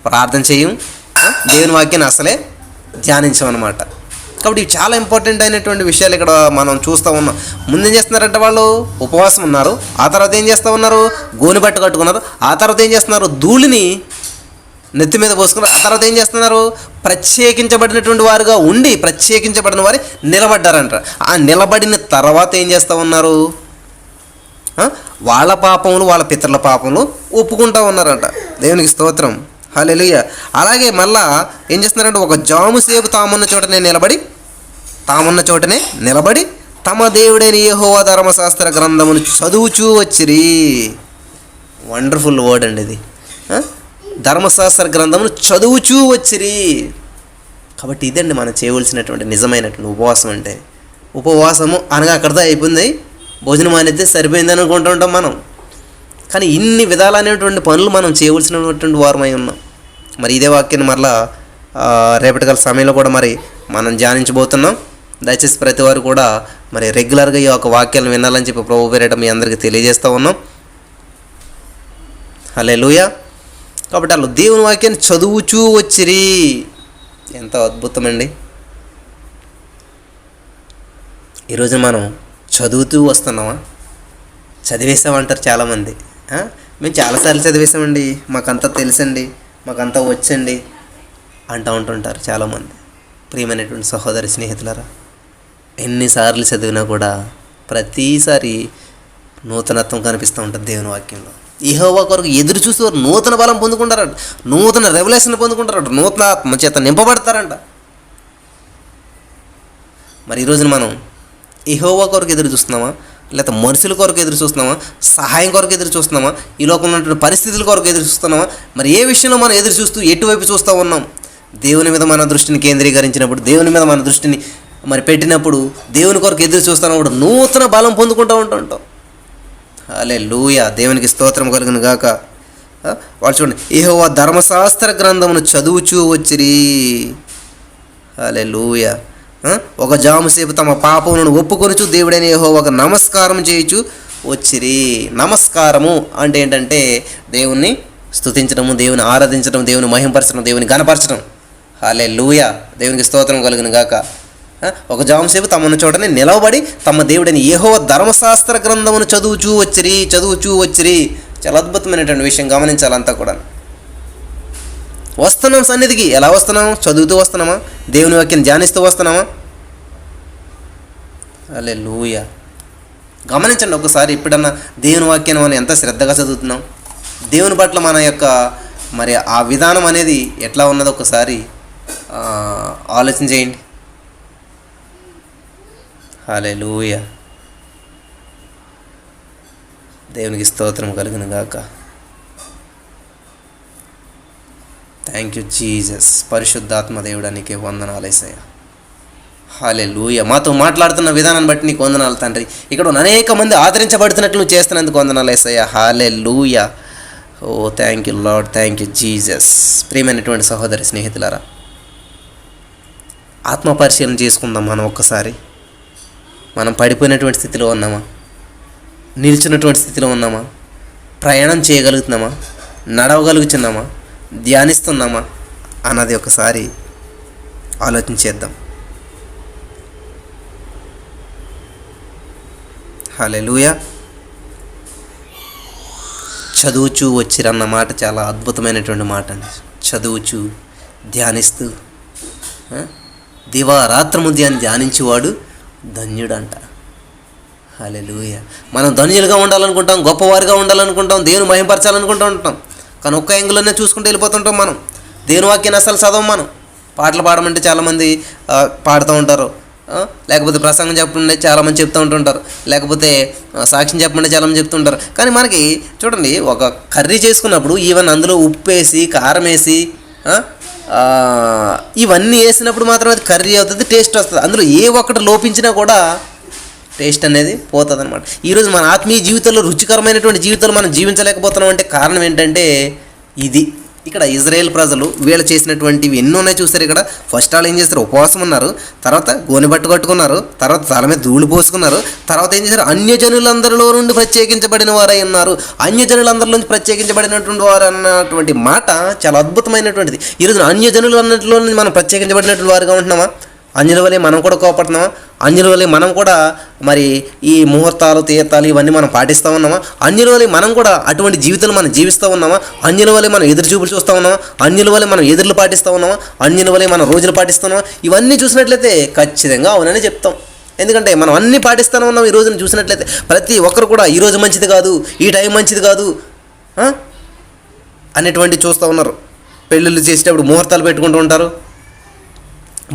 Speaker 1: ప్రార్థన చేయం, దేవుని వాక్యాన్ని అసలే ధ్యానించమన్నమాట. కాబట్టి ఇవి చాలా ఇంపార్టెంట్ అయినటువంటి విషయాలు ఇక్కడ మనం చూస్తూ ఉన్నాం. ముందేం చేస్తున్నారంటే వాళ్ళు ఉపవాసం ఉన్నారు, ఆ తర్వాత ఏం చేస్తూ ఉన్నారు, గోని బట్ట కట్టుకున్నారు, ఆ తర్వాత ఏం చేస్తున్నారు, ధూళిని నెత్తి మీద పోసుకున్నారు, ఆ తర్వాత ఏం చేస్తున్నారు, ప్రత్యేకించబడినటువంటి వారుగా ఉండి ప్రత్యేకించబడిన వారి నిలబడ్డారంట. ఆ నిలబడిన తర్వాత ఏం చేస్తూ ఉన్నారు, వాళ్ళ పాపములు వాళ్ళ పితరుల పాపములు ఒప్పుకుంటూ ఉన్నారంట. దేవునికి స్తోత్రం, హల్లెలూయా. అలాగే మళ్ళా ఏం చేస్తున్నారంటే ఒక జాము సేపు తామున్న చోటనే నిలబడి తమ దేవుడైన యెహోవా ధర్మశాస్త్ర గ్రంథమును చదువుచూ వచ్చిరి. వండర్ఫుల్ వర్డ్ అండి ఇది. ధర్మశాస్త్ర గ్రంథమును చదువుచూ వచ్చిరి. కాబట్టి ఇదండి మనం చేయవలసినటువంటి నిజమైనటువంటి ఉపవాసం అంటే. ఉపవాసము అనగా అక్కడితో అయిపోయింది, భోజనం అనేది సరిపోయింది అనుకుంటుంటాం మనం. కానీ ఇన్ని విధాలైనటువంటి పనులు మనం చేయవలసినటువంటి వారమై ఉన్నాం. మరి ఇదే వాక్యాన్ని మరలా రేపటి గల సమయంలో కూడా మరి మనం ధ్యానించబోతున్నాం. దయచేసి ప్రతి వారు కూడా మరి రెగ్యులర్గా ఈ యొక్క వాక్యాలను వినాలని చెప్పి ప్రభు పేరిట మీ అందరికీ తెలియజేస్తూ ఉన్నాం. హల్లెలూయా. కాబట్టి వాళ్ళు దేవుని వాక్యాన్ని చదువుచూ వచ్చిరి. ఎంత అద్భుతమండి. ఈరోజు మనం చదువుతూ వస్తున్నామా? చదివేసామంటారు చాలామంది. మేము చాలాసార్లు చదివేసామండి, మాకంతా తెలుసండి, మాకంతా వచ్చండి అంటూ ఉంటుంటారు చాలామంది. ప్రియమైనటువంటి సహోదరి స్నేహితులారా, ఎన్నిసార్లు చదివినా కూడా ప్రతిసారి నూతనత్వం కనిపిస్తూ ఉంటుంది దేవుని వాక్యంలో. యెహోవా కొరకు ఎదురు చూసేవారు నూతన బలం పొందుకుంటారంట, నూతన రెవల్యూషన్ పొందుకుంటారంట, నూతన ఆత్మ చేత నింపబడతారంట. మరి ఈరోజున మనం యెహోవా కొరకు ఎదురు చూస్తున్నామా, లేకపోతే మనుషుల కొరకు ఎదురు చూస్తున్నామా, సహాయం కొరకు ఎదురు చూస్తున్నామా, ఈ లోకంలో ఉన్నటువంటి పరిస్థితుల కొరకు ఎదురు చూస్తున్నామా? మరి ఏ విషయంలో మనం ఎదురు చూస్తూ ఎటువైపు చూస్తూ ఉన్నాం? దేవుని మీద మన దృష్టిని కేంద్రీకరించినప్పుడు, దేవుని మీద మన దృష్టిని మరి పెట్టినప్పుడు, దేవుని కొరకు ఎదురు చూస్తున్నప్పుడు నూతన బలం పొందుకుంటూ ఉంటాం. హల్లెలూయా. దేవునికి స్తోత్రం కలుగును గాక. వాళ్ళు చూడండి, యెహోవా ధర్మశాస్త్ర గ్రంథమును చదువుచూ వచ్చిరి. హల్లెలూయా. ఒక జాము సేపు తమ పాపములను ఒప్పుకొనుచు దేవుడైన యెహోవాకు నమస్కారం చేయుచు వచ్చిరి. నమస్కారము అంటే ఏంటంటే దేవుణ్ణి స్తుతించడము, దేవుని ఆరాధించడం, దేవుని మహింపరచడం, దేవుని ఘనపరచడం. హల్లెలూయా. దేవునికి స్తోత్రం కలుగును గాక. ఒక జాము సేపు తమన్న చోటనే నిలవబడి తమ దేవుడైన యెహోవా ధర్మశాస్త్ర గ్రంథమును చదువుచూ వచ్చిరి. చాలా అద్భుతమైనటువంటి విషయం, గమనించాలంతా కూడా. వస్తున్నాం సన్నిధికి, ఎలా వస్తున్నాం? చదువుతూ వస్తున్నామా? దేవుని వాక్యాన్ని ధ్యానిస్తూ వస్తున్నామా? హల్లెలూయా. గమనించండి ఒకసారి, ఎప్పుడన్నా దేవుని వాక్యాన్ని మనం ఎంత శ్రద్ధగా చదువుతున్నాం, దేవుని పట్ల మన యొక్క మరి ఆ విధానం అనేది ఎట్లా ఉన్నదో ఒకసారి ఆలోచన చేయండి. హల్లెలూయా. దేవునికి స్తోత్రం కలుగును గాక. Thank you Jesus. పరిశుద్ధాత్మ దేవుడానికి వందనాలు యేసయ్య. హల్లెలూయా. మాతో మాట్లాడుతున్న విధానాన్ని బట్టి నీకు వందనాలు తండ్రి. ఇక్కడ అనేక మంది ఆదరించబడుతున్నట్లు నువ్వు చేస్తున్నందుకు వందనాలు యేసయ్య. Hallelujah. Oh thank you Lord, thank you Jesus. ప్రియమైనటువంటి సహోదరి స్నేహితులారా, ఆత్మ పరిశీలన చేసుకుందాం. మనం ఒక్కసారి మనం పడిపోయినటువంటి స్థితిలో ఉన్నామా, నిల్చున్నటువంటి స్థితిలో ఉన్నామా, ప్రయాణం చేయగలుగుతున్నామా, నడవగలుగుతున్నామా, ధ్యానిస్తున్నామా అన్నది ఒకసారి ఆలోచించేద్దాం. హల్లెలూయా. చదువుచూ వచ్చిరన్న మాట చాలా అద్భుతమైనటువంటి మాట అండి. చదువుచూ ధ్యానిస్తూ దివారాత్రము ధ్యానించేవాడు ధన్యుడంట. హల్లెలూయా. మనం ధన్యులుగా ఉండాలనుకుంటాం, గొప్పవారిగా ఉండాలనుకుంటాం, దేవుని మహింపరచాలనుకుంటూ ఉంటాం. కానీ ఒక్క యాంగిల్లోనే చూసుకుంటూ వెళ్ళిపోతుంటాం. మనం దేవుని వాక్యాన్ని అసలు చదవం. మనం పాటలు పాడమంటే చాలామంది పాడుతూ ఉంటారు, లేకపోతే ప్రసంగం చెప్పండి చాలామంది చెప్తూ ఉంటుంటారు, లేకపోతే సాక్ష్యం చెప్పండి చాలామంది చెప్తుంటారు. కానీ మనకి చూడండి, ఒక కర్రీ చేసుకున్నప్పుడు ఈవెన్ అందులో ఉప్పు వేసి, కారం వేసి, ఇవన్నీ వేసినప్పుడు మాత్రం అది కర్రీ అవుతుంది, టేస్ట్ వస్తుంది. అందులో ఏ ఒక్కటి లోపించినా కూడా టేస్ట్ అనేది పోతుంది అనమాట. ఈరోజు మన ఆత్మీయ జీవితంలో రుచికరమైనటువంటి జీవితాలు మనం జీవించలేకపోతున్నాం అంటే కారణం ఏంటంటే ఇది ఇక్కడ ఇజ్రాయేల్ ప్రజలు వీళ్ళు చేసినటువంటివి ఎన్నో ఉన్నాయి చూసారు. ఇక్కడ ఫస్ట్ వాళ్ళు ఏం చేస్తారు, ఉపవాసం ఉన్నారు, తర్వాత గోనె బట్ట కట్టుకున్నారు, తర్వాత తల మీద ధూళి పోసుకున్నారు, తర్వాత ఏం చేశారు, అన్యజనులందరిలో నుండి ప్రత్యేకించబడిన వారై ఉన్నారు. అన్యజనులందరిలో నుంచి ప్రత్యేకించబడినటువంటి వారు అన్నటువంటి మాట చాలా అద్భుతమైనటువంటిది. ఈరోజు అన్యజనులు అన్నింటిలో నుంచి మనం ప్రత్యేకించబడినటువంటి వారుగా ఉంటున్నామా? అన్యుల వలె మనం కూడా కోపడుతున్నామా? అన్యుల వలె మనం కూడా మరి ఈ ముహూర్తాలు తీర్థాలు ఇవన్నీ మనం పాటిస్తూ ఉన్నామా? అన్యుల వలె మనం కూడా అటువంటి జీవితాలు మనం జీవిస్తూ ఉన్నామా? అన్యుల వలె మనం ఎదురు చూపులు చూస్తూ ఉన్నామా? అన్యుల వలె మనం ఎదురులు పాటిస్తూ ఉన్నామా? అన్యుల వలె మనం రోజులు పాటిస్తున్నామా? ఇవన్నీ చూసినట్లయితే ఖచ్చితంగా అవునని చెప్తాం. ఎందుకంటే మనం అన్నీ పాటిస్తూనే ఉన్నాం. ఈ రోజున చూసినట్లయితే ప్రతి ఒక్కరు కూడా ఈరోజు మంచిది కాదు, ఈ టైం మంచిది కాదు అనేటువంటి చూస్తూ ఉన్నారు. పెళ్ళిళ్ళు చేసేటప్పుడు ముహూర్తాలు పెట్టుకుంటూ ఉంటారు,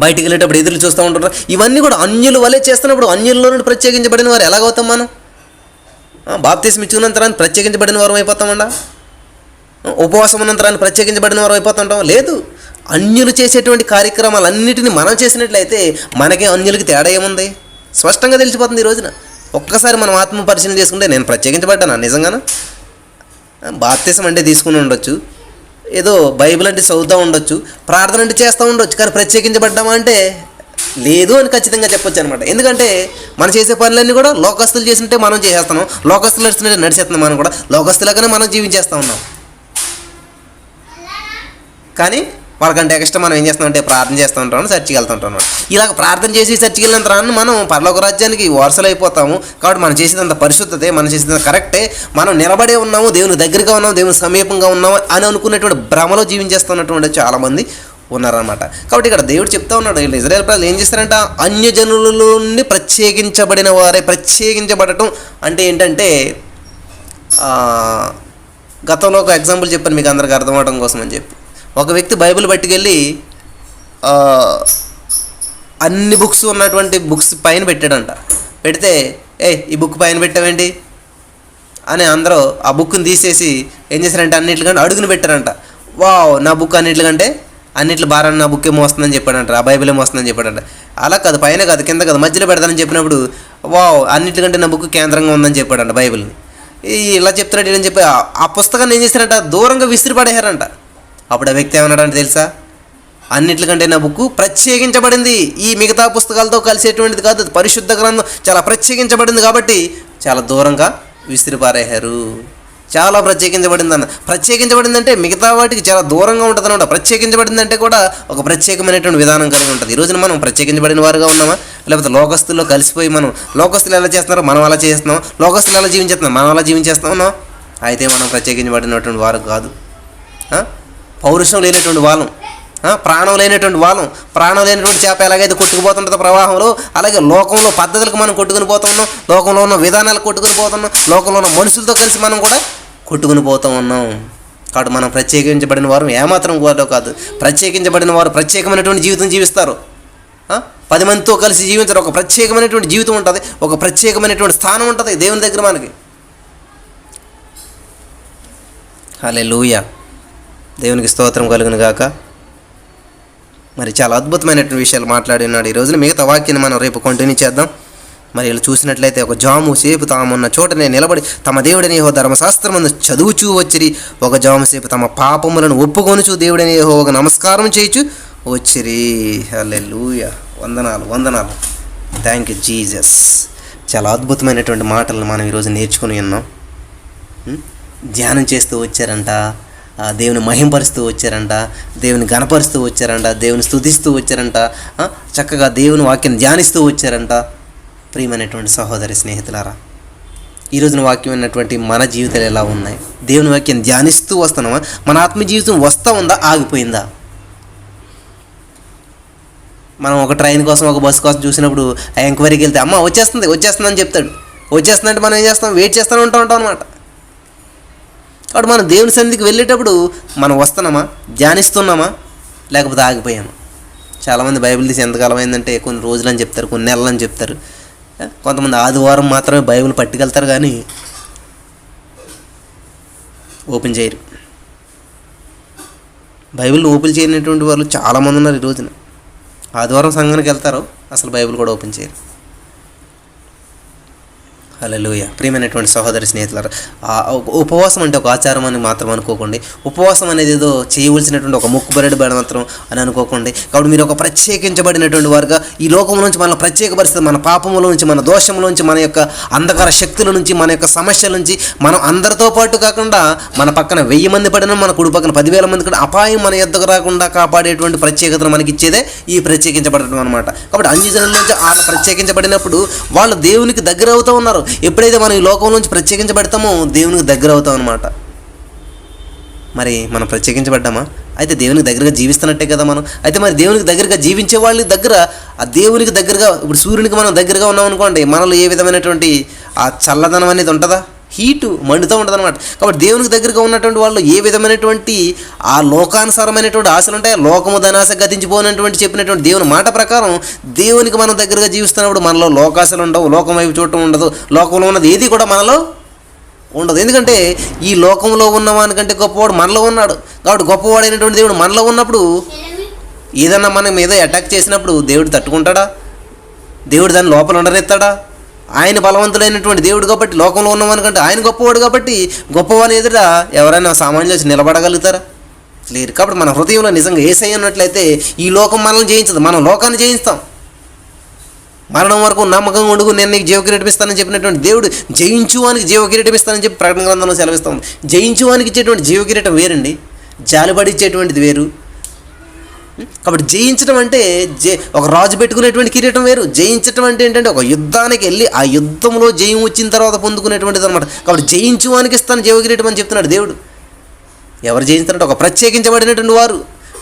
Speaker 1: బయటికి వెళ్ళేటప్పుడు ఎదురు చూస్తూ ఉంటారు. ఇవన్నీ కూడా అన్యుల వలె చేస్తున్నప్పుడు అన్యుల్లో నుండి ప్రత్యేకించబడిన వారు ఎలాగవుతాం మనం? బాప్తిస్మ ఇచ్చినంతరాన్ని ప్రత్యేకించబడిన వారు అయిపోతామండా? ఉపవాసం ఉన్నంతరాన్ని ప్రత్యేకించబడిన వారు అయిపోతుంటాం? లేదు. అన్యులు చేసేటువంటి కార్యక్రమాలన్నిటిని మనం చేసినట్లయితే మనకే అన్యులకి తేడా ఏముంది స్పష్టంగా తెలిసిపోతుంది. ఈ రోజున ఒక్కసారి మనం ఆత్మ పరిశీలన చేసుకుంటే నేను ప్రత్యేకించబడ్డానా నిజంగానా? బాప్తిస్మ అంటే తీసుకుని ఉండొచ్చు, ఏదో బైబిల్ అంటే చదువుతూ ఉండొచ్చు, ప్రార్థన అంటే చేస్తూ ఉండొచ్చు, కానీ ప్రత్యేకించబడ్డామా అంటే లేదు అని ఖచ్చితంగా చెప్పొచ్చు అనమాట. ఎందుకంటే మనం చేసే పనులన్నీ కూడా లోకస్తులు చేసినట్టే మనం చేసేస్తున్నాం, లోకస్తులు నడిచినట్టే నడిచేస్తున్నాం, మనం కూడా లోకస్తులుగానే మనం జీవించేస్తూ ఉన్నాం. కానీ వాళ్ళకంటే ఎక్స్ట్రా మనం ఏం చేస్తాం అంటే ప్రార్థన చేస్తూ ఉంటాం, చర్చికి వెళ్తూ ఉంటాం అనమాట. ఇలాగ ప్రార్థన చేసి చర్చికి వెళ్ళినంత రాను మనం పరలోక రాజ్యానికి వారసులు అయిపోతాము. కాబట్టి మనం చేసేదంత పరిశుద్ధతే, మనం చేసేదంత కరెక్టే, మనం నిలబడే ఉన్నాము, దేవుని దగ్గరగా ఉన్నాము, దేవుని సమీపంగా ఉన్నాము అని అనుకునేటువంటి భ్రమలో జీవించేస్తున్నటువంటి చాలామంది ఉన్నారన్నమాట. కాబట్టి ఇక్కడ దేవుడు చెప్తా ఉన్నాడు, వీళ్ళు ఇజ్రాయేల్ ప్రజలు ఏం చేస్తారంట, అన్యజనుల నుండి ప్రత్యేకించబడిన వారే. ప్రత్యేకించబడటం అంటే ఏంటంటే గతంలో ఒక ఎగ్జాంపుల్ చెప్పాను మీకు అందరికి అర్థమవడం కోసం అని చెప్పి. ఒక వ్యక్తి బైబిల్ పట్టుకెళ్ళి అన్ని బుక్స్ ఉన్నటువంటి బుక్స్ పైన పెట్టాడంట. పెడితే ఈ బుక్ పైన పెట్టావేంటి అని అందరూ ఆ బుక్ని తీసేసి ఏం చేశారంటే అన్నింటికంటే అడుగుని పెట్టారంట. వావ్, నా బుక్ అన్నింటిలో భారాన్ని నా బుక్ ఏమో వస్తుందని చెప్పాడంట, ఆ బైబిల్ ఏమో వస్తుందని చెప్పాడంట. అలా కాదు, పైన కాదు, కింద కాదు, మధ్యలో పెడతానని చెప్పినప్పుడు వావ్, అన్నింటికంటే నా బుక్ కేంద్రంగా ఉందని చెప్పాడంట బైబిల్ని. ఇలా చెప్తున్నాడు అని చెప్పి ఆ పుస్తకాన్ని ఏం చేశారంట, దూరంగా విసిరి పడేశారంట. అప్పుడు ఆ వ్యక్తి ఏమన్నాడంటే తెలుసా, అన్నిటికంటే నా బుక్ ప్రత్యేకించబడింది, ఈ మిగతా పుస్తకాలతో కలిసేటువంటిది కాదు, పరిశుద్ధ గ్రంథం చాలా ప్రత్యేకించబడింది కాబట్టి చాలా దూరంగా విసిరిపారేశారు. చాలా ప్రత్యేకించబడిందన్న. ప్రత్యేకించబడిందంటే మిగతా వాటికి చాలా దూరంగా ఉంటుంది అనమాట. ప్రత్యేకించబడిందంటే కూడా ఒక ప్రత్యేకమైనటువంటి విధానం కలిగి ఉంటుంది. ఈ రోజున మనం ప్రత్యేకించబడిన వారుగా ఉన్నామా, లేకపోతే లోకస్తుల్లో కలిసిపోయి మనం లోకస్తులు ఎలా చేస్తున్నారో మనం అలా చేస్తున్నాం, లోకస్తులు ఎలా జీవించేస్తున్నాం మనం అలా జీవించేస్తా ఉన్నాం? అయితే మనం ప్రత్యేకించబడినటువంటి వారు కాదు. పౌరుషం లేనటువంటి వాళ్ళం, ప్రాణం లేనటువంటి వాళ్ళం. ప్రాణం లేనటువంటి చేప ఎలాగైతే కొట్టుకుపోతుంటుందో ప్రవాహంలో, అలాగే లోకంలో పద్ధతులకు మనం కొట్టుకుని పోతున్నాం, లోకంలో ఉన్న విధానాలకు కొట్టుకుని పోతున్నాం, లోకంలో ఉన్న మనుషులతో కలిసి మనం కూడా కొట్టుకుని పోతూ ఉన్నాం. కాబట్టి మనం ప్రత్యేకించబడిన వారు ఏమాత్రం కూడా కాదు. ప్రత్యేకించబడిన వారు ప్రత్యేకమైనటువంటి జీవితం జీవిస్తారు. 10 మందితో కలిసి జీవించారు. ఒక ప్రత్యేకమైనటువంటి జీవితం ఉంటుంది, ఒక ప్రత్యేకమైనటువంటి స్థానం ఉంటుంది దేవుని దగ్గర మనకి. హల్లెలూయా, దేవునికి స్తోత్రం కలుగును గాక. మరి చాలా అద్భుతమైనటువంటి విషయాలు మాట్లాడి ఉన్నాడు ఈ రోజున. మిగతా వాక్యాన్ని మనం రేపు కంటిన్యూ చేద్దాం. మరి వీళ్ళు చూసినట్లయితే ఒక జాము సేపు తామున్న చోటనే నిలబడి తమ దేవుడని యెహోవా ధర్మశాస్త్రమందు చదువుచూ వచ్చిరి. ఒక జాము సేపు తమ పాపములను ఒప్పుకొనుచు దేవుడని యెహోవాకు నమస్కారం చేయుచు వచ్చిరి. హల్లెలూయా, వందనాలు. Thank you Jesus. చాలా అద్భుతమైనటువంటి మాటలను మనం ఈరోజు నేర్చుకుని ఉన్నాం. ధ్యానం చేస్తూ వచ్చారంట, దేవుని మహింపరుస్తూ వచ్చారంట, దేవుని గణపరుస్తూ వచ్చారంట, దేవుని స్తుతిస్తూ వచ్చారంట, చక్కగా దేవుని వాక్యాన్ని ధ్యానిస్తూ వచ్చారంట. ప్రియమైనటువంటి సహోదరి స్నేహితులారా, ఈరోజున వాక్యం అన్నటువంటి మన జీవితాలు ఎలా ఉన్నాయి? దేవుని వాక్యాన్ని ధ్యానిస్తూ వస్తున్నామా? మన ఆత్మ జీవితం వస్తూ ఉందా, ఆగిపోయిందా? మనం ఒక ట్రైన్ కోసం, ఒక బస్సు కోసం చూసినప్పుడు ఆ ఎంక్వైరీకి వెళ్తే అమ్మ వచ్చేస్తుంది అని చెప్తాడు. వచ్చేస్తుందంటే మనం ఏం చేస్తాం? వెయిట్ చేస్తూనే ఉంటాం అనమాట. కాబట్టి మనం దేవుని సన్నిధికి వెళ్ళేటప్పుడు మనం వస్తున్నామా, ధ్యానిస్తున్నామా, లేకపోతే ఆగిపోయామా? చాలామంది బైబిల్ తీసి ఎంతకాలం అయిందంటే కొన్ని రోజులు అని చెప్తారు, కొన్ని నెలలు అని చెప్తారు. కొంతమంది ఆదివారం మాత్రమే బైబిల్ పట్టుకెళ్తారు కానీ ఓపెన్ చేయరు. బైబిల్ని ఓపెన్ చేయనటువంటి వాళ్ళు చాలామంది ఉన్నారు ఈ రోజున. ఆదివారం సంఘానికి వెళ్తారు, అసలు బైబిల్ కూడా ఓపెన్ చేయరు. హల్లెలూయా. ప్రియమైనటువంటి సహోదరి స్నేహితులారా, ఉపవాసం అంటే ఒక ఆచారం అని మాత్రం అనుకోకండి. ఉపవాసం అనేది ఏదో చేయవలసినటువంటి ఒక మొక్కుబడి మాత్రం అని అనుకోకండి. కాబట్టి మీరు ఒక ప్రత్యేకించబడినటువంటి వారుగా ఈ లోకంలో నుంచి మన ప్రత్యేకపరిస్థితి, మన పాపముల నుంచి, మన దోషముల నుంచి, మన యొక్క అంధకార శక్తుల నుంచి, మన యొక్క సమస్యల నుంచి మనం అందరితో పాటు కాకుండా మన పక్కన 1000 మంది పడినా, మన కుడి పక్కన 10,000 మంది కూడా అపాయం మన ఎద్దకు రాకుండా కాపాడేటువంటి ప్రత్యేకతను మనకి ఇచ్చేదే ఈ ప్రత్యేకించబడటం అనమాట. కాబట్టి అన్యజనుల నుంచి వాళ్ళు ప్రత్యేకించబడినప్పుడు వాళ్ళు దేవునికి దగ్గర అవుతూ ఉన్నారు. ఎప్పుడైతే మనం ఈ లోకం నుంచి ప్రత్యేకించబడతామో దేవునికి దగ్గర అవుతాం అనమాట. మరి మనం ప్రత్యేకించబడ్డామా? అయితే దేవునికి దగ్గరగా జీవిస్తున్నట్టే కదా మనం. అయితే మరి దేవునికి దగ్గరగా జీవించే వాళ్ళ దగ్గర, ఆ దేవునికి దగ్గరగా, ఇప్పుడు సూర్యునికి మనం దగ్గరగా ఉన్నాం అనుకోండి, మనలో ఏ విధమైనటువంటి ఆ చల్లదనం అనేది ఉంటుందా? హీటు మండుతూ ఉంటుంది అనమాట. కాబట్టి దేవునికి దగ్గరగా ఉన్నటువంటి వాళ్ళు ఏ విధమైనటువంటి ఆ లోకానుసారమైనటువంటి ఆశలు ఉంటాయి, లోకము ధనాశ గతించిపోయినటువంటి చెప్పినటువంటి దేవుని మాట ప్రకారం దేవునికి మనం దగ్గరగా జీవిస్తున్నప్పుడు మనలో లోకాశలు ఉండవు, లోకం వైపు చూడటం ఉండదు, లోకంలో ఉన్నది ఏది కూడా మనలో ఉండదు. ఎందుకంటే ఈ లోకంలో ఉన్నవానికంటే గొప్పవాడు మనలో ఉన్నాడు. కాబట్టి గొప్పవాడైనటువంటి దేవుడు మనలో ఉన్నప్పుడు ఏదన్నా మనం ఏదో అటాక్ చేసినప్పుడు దేవుడు తట్టుకుంటాడా? దేవుడు దాని లోపల ఉండరెత్తాడా? ఆయన బలవంతుడైనటువంటి దేవుడు కాబట్టి, లోకంలో ఉన్నవానికంటే ఆయన గొప్పవాడు కాబట్టి గొప్పవాని ఎదుట ఎవరైనా సామాన్యులు వచ్చి నిలబడగలుగుతారా? లేరు. కాబట్టి మన హృదయంలో నిజంగా యేసయ్య ఉన్నట్లయితే ఈ లోకం మనల్ని జయించదు, మనం లోకాన్ని జయిస్తాం. మరణం వరకు నమ్మకంగా ఉండుకు నేను నీకు జీవకిరీటం ఇస్తానని చెప్పినటువంటి దేవుడు జయించువానికి జీవకిరీటం ఇస్తానని చెప్పి ప్రకటన గ్రంథంలో సెలవిస్తాం. జయించువానికి ఇచ్చేటువంటి జీవకిరీటం వేరండి, జాలిపడి ఇచ్చేటువంటిది వేరు. కాబట్టి జయించడం అంటే ఒక రాజు పెట్టుకునేటువంటి కిరీటం వేరు. జయించడం అంటే ఏంటంటే ఒక యుద్ధానికి వెళ్ళి ఆ యుద్ధంలో జయం వచ్చిన తర్వాత పొందుకునేటువంటిది అనమాట. కాబట్టి జయించువానికి ఇస్తాను జీవకిరీటం అని చెప్తున్నాడు దేవుడు. ఎవరు జయించారంటే ఒక ప్రత్యేకించబడినటువంటి వారు.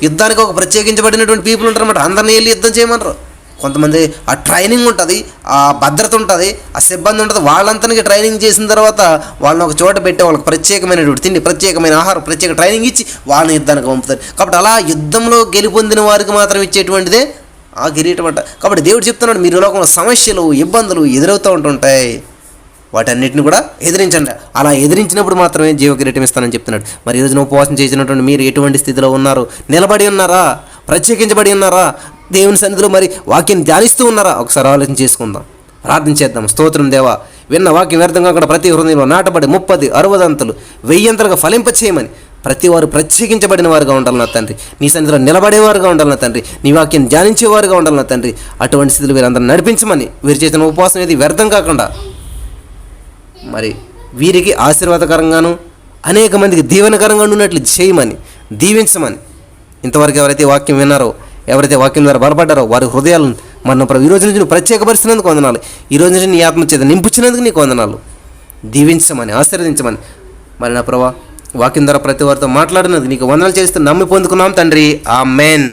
Speaker 1: యుద్ధానికి ఒక ప్రత్యేకించబడినటువంటి పీపుల్ ఉంటారన్నమాట. అందరినీ వెళ్ళి యుద్ధం చేయమన్నారు. కొంతమంది ఆ ట్రైనింగ్ ఉంటుంది, ఆ భద్రత ఉంటుంది, ఆ సిబ్బంది ఉంటుంది. వాళ్ళంతనికి ట్రైనింగ్ చేసిన తర్వాత వాళ్ళని ఒక చోట పెట్టి వాళ్ళకి ప్రత్యేకమైనటువంటి తిండి, ప్రత్యేకమైన ఆహారం, ప్రత్యేక ట్రైనింగ్ ఇచ్చి వాళ్ళని యుద్ధానికి పంపుతారు. కాబట్టి అలా యుద్ధంలో గెలుపొందిన వారికి మాత్రం ఇచ్చేటువంటిదే ఆ కిరీటం అంట. కాబట్టి దేవుడు చెప్తున్నాడు, మీరు లోకంలో సమస్యలు, ఇబ్బందులు ఎదురవుతూ ఉంటుంటాయి, వాటన్నిటిని కూడా ఎదిరించండి. అలా ఎదిరించినప్పుడు మాత్రమే జీవ కిరీటం ఇస్తానని చెప్తున్నాడు. మరి ఈరోజున ఉపవాసం చేసినటువంటి మీరు ఎటువంటి స్థితిలో ఉన్నారు? నిలబడి ఉన్నారా? ప్రత్యేకించబడి ఉన్నారా? దేవుని సన్నిధిలో మరి వాక్యాన్ని ధ్యానిస్తూ ఉన్నారా? ఒకసారి ఆలోచన చేసుకుందాం, ప్రార్థన చేద్దాం. స్తోత్రం దేవా, విన్న వాక్యం వ్యర్థంగా కూడా ప్రతి హృదయంలో నాటబడి 30, 60 అంతలు 1000 అంతలుగా ఫలింపచేయమని ప్రతి వారు ప్రత్యేకించబడిన వారుగా ఉండాలి నా తండ్రి. నీ సన్నిధిలో నిలబడేవారుగా ఉండాలి నా తండ్రి. నీ వాక్యాన్ని ధ్యానించేవారుగా ఉండాలి నా తండ్రి. అటువంటి స్థితిలో వీరందరూ నడిపించమని, వీరు చేసిన ఉపవాసం ఏది వ్యర్థం కాకుండా మరి వీరికి ఆశీర్వాదకరంగాను అనేక మందికి దీవెనకరంగా ఉన్నట్లు చేయమని, దీవించమని. ఇంతవరకు ఎవరైతే వాక్యం విన్నారో, ఎవరైతే వాక్యం ద్వారా బలపడ్డారో వారి హృదయాలను మన ఈ రోజు నుంచి నువ్వు ప్రత్యేకపరిచినందుకు వందనాలు. ఈ రోజు నుంచి నీ ఆత్మచేత నింపుచ్చినందుకు నీకు వందనాలు. దీవించమని, ఆశీర్వదించమని. మరి నా ప్రభా వాక్యం ద్వారా ప్రతి వారితో మాట్లాడినందుకు నీకు వందనాలు చేస్తూ నమ్మి పొందుకున్నాం తండ్రి. ఆమేన్.